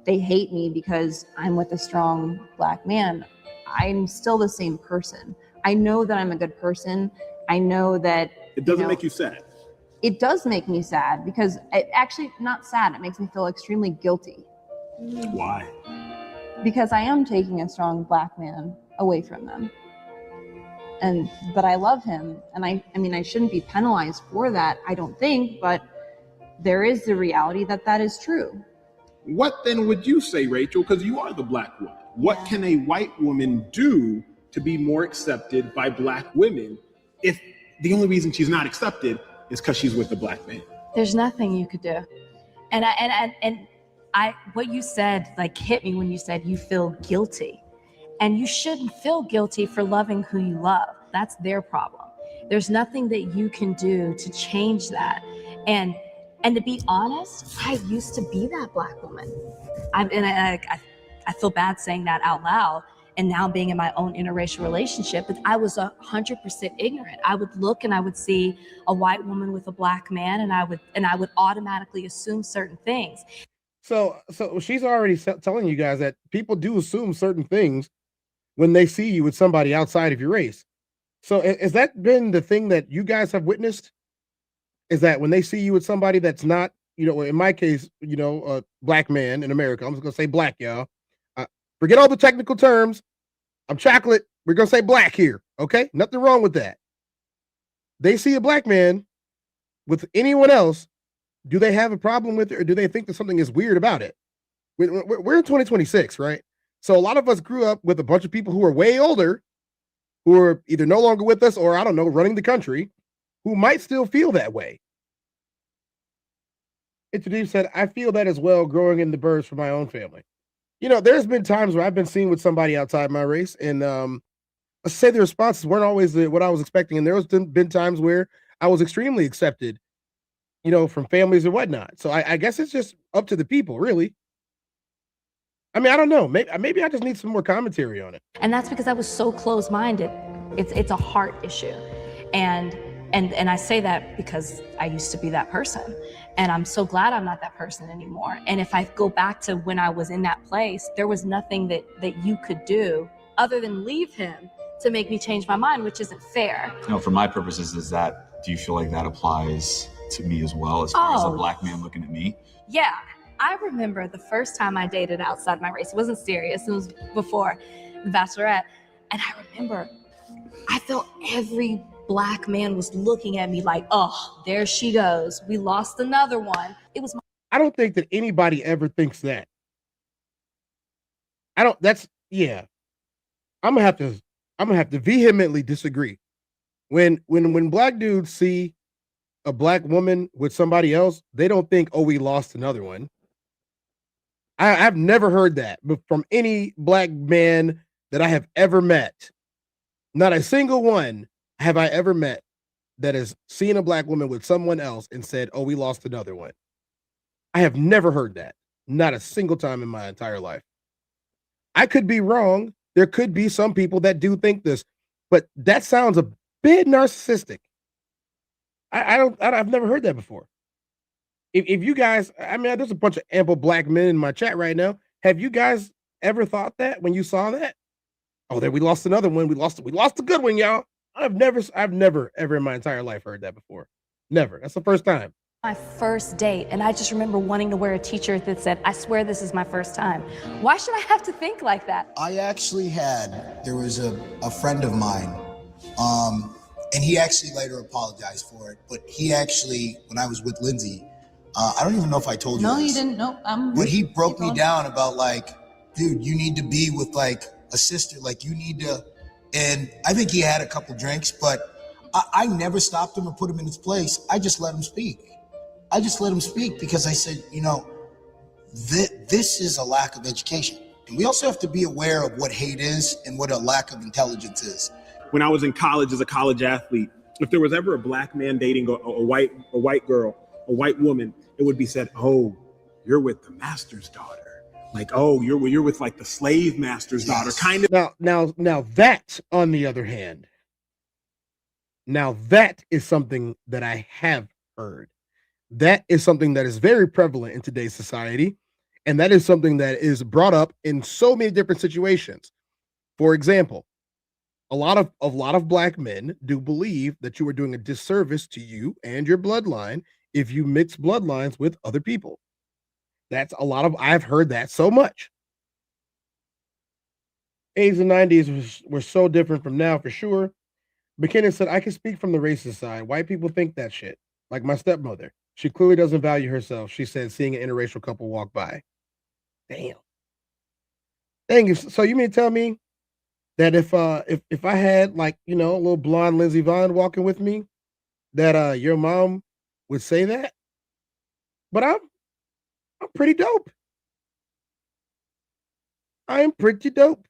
they hate me because I'm with a strong black man, I'm still the same person. I know that I'm a good person. I know that it doesn't make you sad. It does make me sad because it actually not sad. It makes me feel extremely guilty. Why? Because I am taking a strong black man away from them. But I love him. And I mean, I shouldn't be penalized for that, I don't think, but there is the reality that is true. What then would you say, Rachel? Because you are the black woman. What can a white woman do to be more accepted by black women if the only reason she's not accepted is because she's with a black man? There's nothing you could do. And what you said like hit me when you said you feel guilty. And you shouldn't feel guilty for loving who you love. That's their problem. There's nothing that you can do to change that. And to be honest, I used to be that black woman. I feel bad saying that out loud. And now being in my own interracial relationship, but I was 100% ignorant. I would look and I would see a white woman with a black man, and I would automatically assume certain things. So she's already telling you guys that people do assume certain things when they see you with somebody outside of your race. So has that been the thing that you guys have witnessed? Is that when they see you with somebody that's not, in my case, a black man in America, I'm just gonna say black, y'all. Forget all the technical terms. I'm chocolate. We're gonna say black here, okay? Nothing wrong with that. They see a black man with anyone else. Do they have a problem with it, or do they think that something is weird about it? We're in 2026, right? So a lot of us grew up with a bunch of people who are way older, who are either no longer with us or, I don't know, running the country, who might still feel that way. Interdeep said, I feel that as well growing in the birds for my own family. There's been times where I've been seen with somebody outside my race, and let's say the responses weren't always what I was expecting. And there's been times where I was extremely accepted, from families and whatnot. So I guess it's just up to the people, really. I mean, I don't know. Maybe I just need some more commentary on it. And that's because I was so close-minded. It's a heart issue. And I say that because I used to be that person. And I'm so glad I'm not that person anymore. And if I go back to when I was in that place, there was nothing that you could do other than leave him to make me change my mind, which isn't fair. For my purposes, do you feel like that applies to me as well, as far as a black man looking at me? Yeah. I remember the first time I dated outside my race. It wasn't serious. It was before The Bachelorette. And I remember I felt every black man was looking at me like, oh, there she goes. We lost another one. It was. I don't think that anybody ever thinks that. I'm gonna have to vehemently disagree. When black dudes see a black woman with somebody else, they don't think, oh, we lost another one. I've never heard that from any black man that I have ever met. Not a single one have I ever met that has seen a black woman with someone else and said, oh, we lost another one. I have never heard that. Not a single time in my entire life. I could be wrong. There could be some people that do think this, but that sounds a bit narcissistic. I've never heard that before. If you guys, there's a bunch of ample black men in my chat right now. Have you guys ever thought that when you saw that? Oh, there we lost another one. We lost a good one, y'all. I've never ever in my entire life heard that before. Never. That's the first time. My first date, and I just remember wanting to wear a t-shirt that said, I swear this is my first time. Why should I have to think like that? I actually there was a friend of mine, and he actually later apologized for it, but he actually, when I was with Lindsay, I don't even know if I told you No, this. you didn't. No, But he broke me down about dude, you need to be with a sister, you need to, and I think he had a couple drinks, but I never stopped him or put him in his place. I just let him speak. Because I said, this is a lack of education. And we also have to be aware of what hate is and what a lack of intelligence is. When I was in college as a college athlete, if there was ever a black man dating a white girl, a white woman, it would be said, oh, you're with the master's daughter. You're with the slave master's daughter, kind of. Now that, on the other hand, that is something that I have heard. That is something that is very prevalent in today's society, and that is something that is brought up in so many different situations. For example, a lot of black men do believe that you are doing a disservice to you and your bloodline if you mix bloodlines with other people. I've heard that so much. 80s and 90s were so different from now, for sure. McKinnon said, I can speak from the racist side. White people think that shit. Like my stepmother. She clearly doesn't value herself, she said, seeing an interracial couple walk by. Damn. Dang you. So you mean to tell me that if I had like, a little blonde Lindsey Vonn walking with me, that your mom would say that? But I'm pretty dope. I am pretty dope.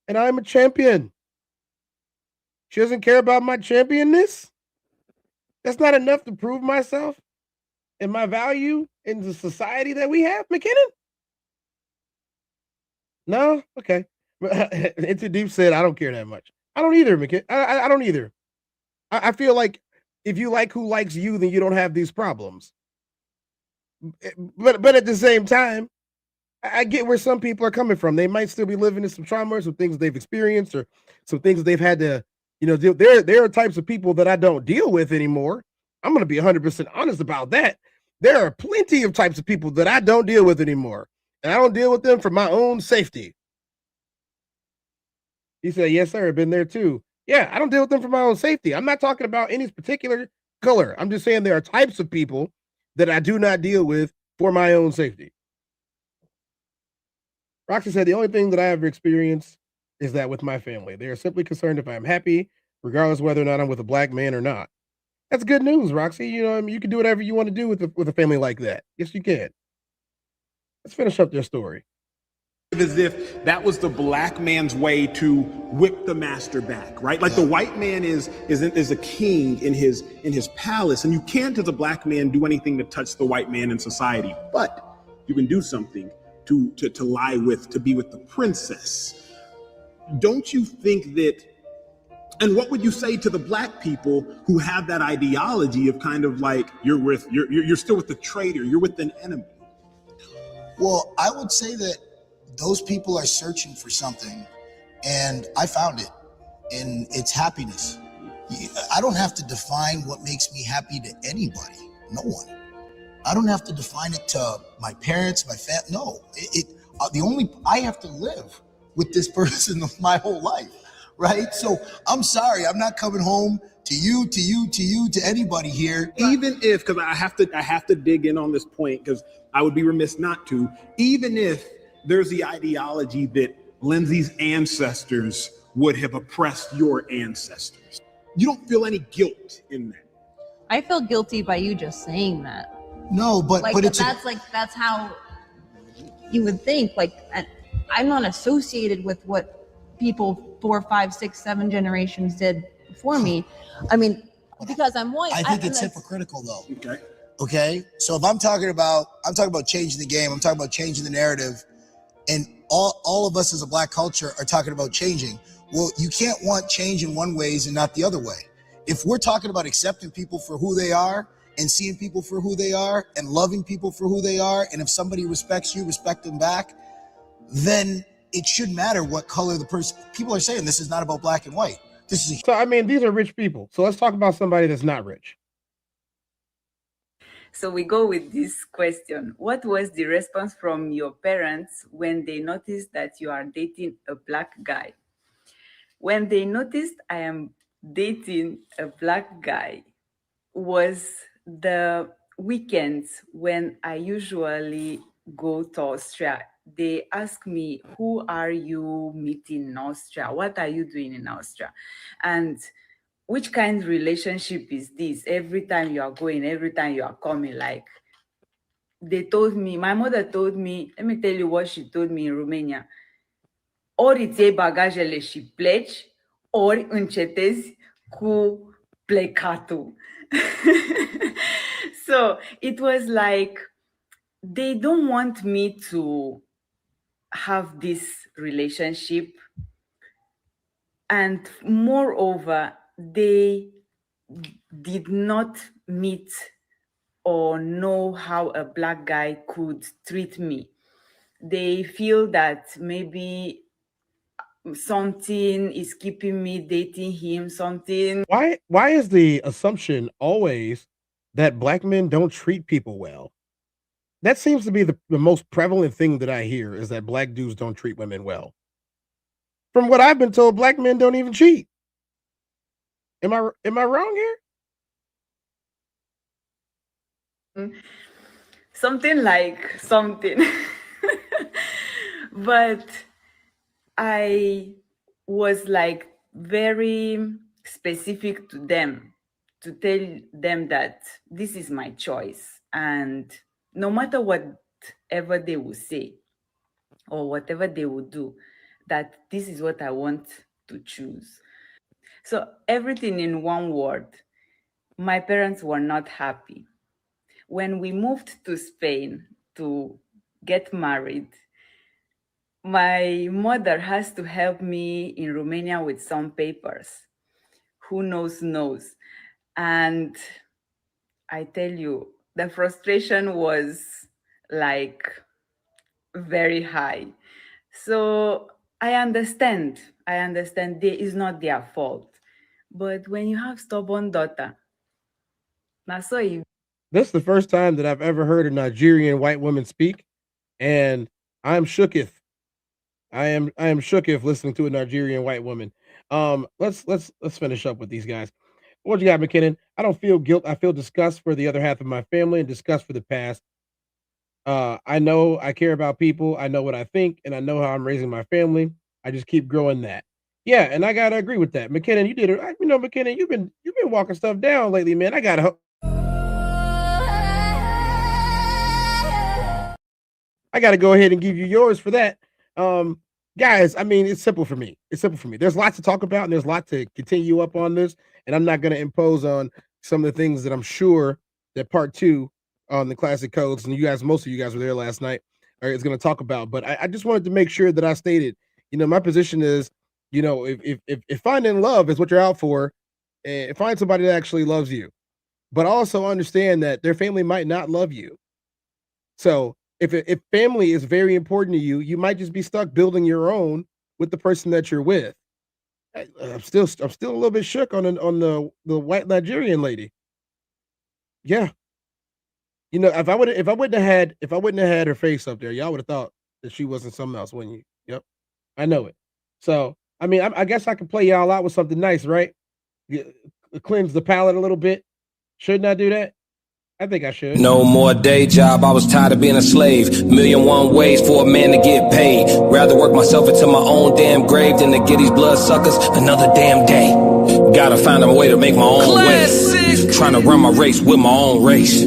And I'm a champion. She doesn't care about my championness? That's not enough to prove myself and my value in the society that we have, McKinnon? No? Okay. Into Deep said, I don't care that much. I don't either, McKinnon. I don't either. I feel like if you like who likes you, then you don't have these problems. But at the same time, I get where some people are coming from. They might still be living in some trauma, some things they've experienced, or some things they've had to, deal. There are types of people that I don't deal with anymore. I'm going to be 100% honest about that. There are plenty of types of people that I don't deal with anymore, and I don't deal with them for my own safety. He said, yes, sir. I've been there too. Yeah, I don't deal with them for my own safety. I'm not talking about any particular color. I'm just saying there are types of people that I do not deal with for my own safety. Roxy said, the only thing that I ever experienced is that with my family. They are simply concerned if I'm happy, regardless whether or not I'm with a black man or not. That's good news, Roxy. You can do whatever you want to do with a family like that. Yes, you can. Let's finish up their story. As if that was the black man's way to whip the master back, right? Like the white man is a king in his palace, and you can't, as a black man, do anything to touch the white man in society. But you can do something to be with the princess. Don't you think that? And what would you say to the black people who have that ideology of kind of like you're still with the traitor, you're with an enemy? Well, I would say that those people are searching for something, and I found it, and it's happiness. I don't have to define what makes me happy to anybody. No one. I don't have to define it to my parents, my family. No, I have to live with this person my whole life, right? So I'm sorry, I'm not coming home to you, to anybody here. Even if, because I have to dig in on this point, because I would be remiss not to. Even if there's the ideology that Lindsay's ancestors would have oppressed your ancestors, you don't feel any guilt in that. I feel guilty by you just saying that. No, but that's how you would think. Like, I'm not associated with what people 4, 5, 6, 7 generations did before me. I mean, because I'm white. I think it's hypocritical, though. Okay. So if I'm talking about changing the game, I'm talking about changing the narrative, and all of us as a black culture are talking about changing. Well, you can't want change in one ways and not the other way. If we're talking about accepting people for who they are and seeing people for who they are and loving people for who they are, and if somebody respects you, respect them back, then it shouldn't matter what color the person. People are saying this is not about black and white. These are rich people. So let's talk about somebody that's not rich. So we go with this question. What was the response from your parents when they noticed that you are dating a black guy? When they noticed I am dating a black guy, was the weekends when I usually go to Austria. They ask me, who are you meeting in Austria? What are you doing in Austria? And which kind of relationship is this? Every time you are going, every time you are coming, like they told me, my mother told me, let me tell you what she told me in Romania. Ori îți iei bagajele și pleci, ori încetezi cu plecatul. So it was like, they don't want me to have this relationship. And moreover, they did not meet or know how a black guy could treat me. They feel that maybe something is keeping me dating him, something. Why is the assumption always that black men don't treat people well? That seems to be the most prevalent thing that I hear, is that black dudes don't treat women well. From what I've been told, black men don't even cheat. Am I wrong here? Something like something. But I was like very specific to them, to tell them that this is my choice. And no matter whatever they will say or whatever they will do, that this is what I want to choose. So everything in one word, my parents were not happy. When we moved to Spain to get married, my mother has to help me in Romania with some papers. Who knows. And I tell you, the frustration was like very high. So I understand. It's not their fault. But when you have stubborn daughter, that's so you. This is the first time that I've ever heard a Nigerian white woman speak, and I'm shooketh. I am shooketh listening to a Nigerian white woman. Let's finish up with these guys. What you got, McKinnon? I don't feel guilt. I feel disgust for the other half of my family and disgust for the past. I know I care about people. I know what I think, and I know how I'm raising my family. I just keep growing that. Yeah, and I gotta agree with that. McKinnon, you did it. McKinnon, you've been walking stuff down lately, man. I gotta go ahead and give you yours for that. Guys, I mean, it's simple for me. There's lots to talk about, and there's a lot to continue up on this, and I'm not going to impose on some of the things that I'm sure that part 2 on the classic codes, and most of you guys were there last night, is going to talk about. But I just wanted to make sure that I stated, my position is, if finding love is what you're out for, find somebody that actually loves you, but also understand that their family might not love you. So if family is very important to you, you might just be stuck building your own with the person that you're with. I'm still a little bit shook on the white Nigerian lady. Yeah, if I wouldn't have had her face up there, y'all would have thought that she wasn't something else, wouldn't you? Yep, I know it. So I mean, I guess I could play y'all out with something nice, right? Cleanse the palate a little bit. Shouldn't I do that? I think I should. No more day job, I was tired of being a slave. 1,000,001 ways for a man to get paid. Rather work myself into my own damn grave than to get these bloodsuckers another damn day. Gotta find a way to make my own way. Trying to run my race with my own race.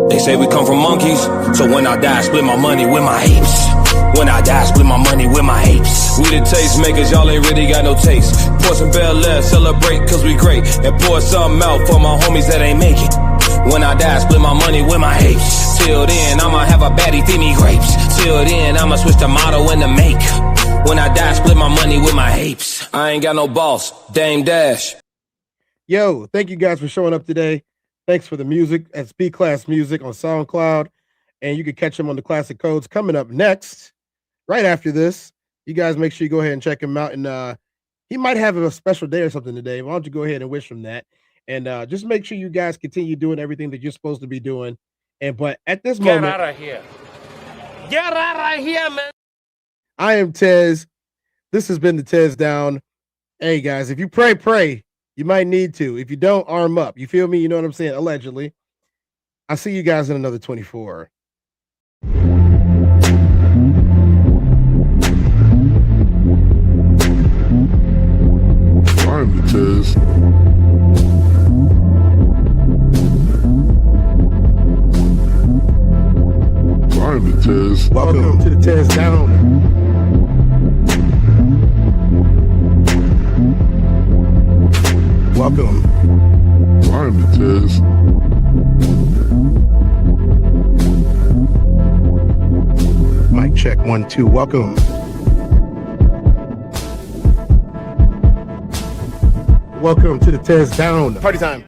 They say we come from monkeys, so when I die, split my money with my apes. When I die, split my money with my apes. We the taste makers, y'all ain't really got no taste. Pour some Bel Air, celebrate cause we great. And pour something out for my homies that ain't make it. When I die, split my money with my apes. Till then, I'ma have a baddie feed me grapes. Till then, I'ma switch the motto and the make. When I die, split my money with my apes. I ain't got no boss, Dame Dash. Yo, thank you guys for showing up today. Thanks for the music. That's B-Class Music on SoundCloud. And you can catch him on the Classic Codes coming up next. Right after this, you guys make sure you go ahead and check him out. And he might have a special day or something today. Why don't you go ahead and wish him that? And just make sure you guys continue doing everything that you're supposed to be doing. But at this moment, Get out of here. Get out of here, man. I am Tez. This has been the TezDown. Hey guys, if you pray, you might need to. If you don't, arm up. You feel me? You know what I'm saying? Allegedly. I'll see you guys in another 24. I'm the Tez. I'm the Tez. Welcome to the TezDown. Welcome. I'm the Tez. Mic check 1 2. Welcome. Welcome to the TezDown. Party time.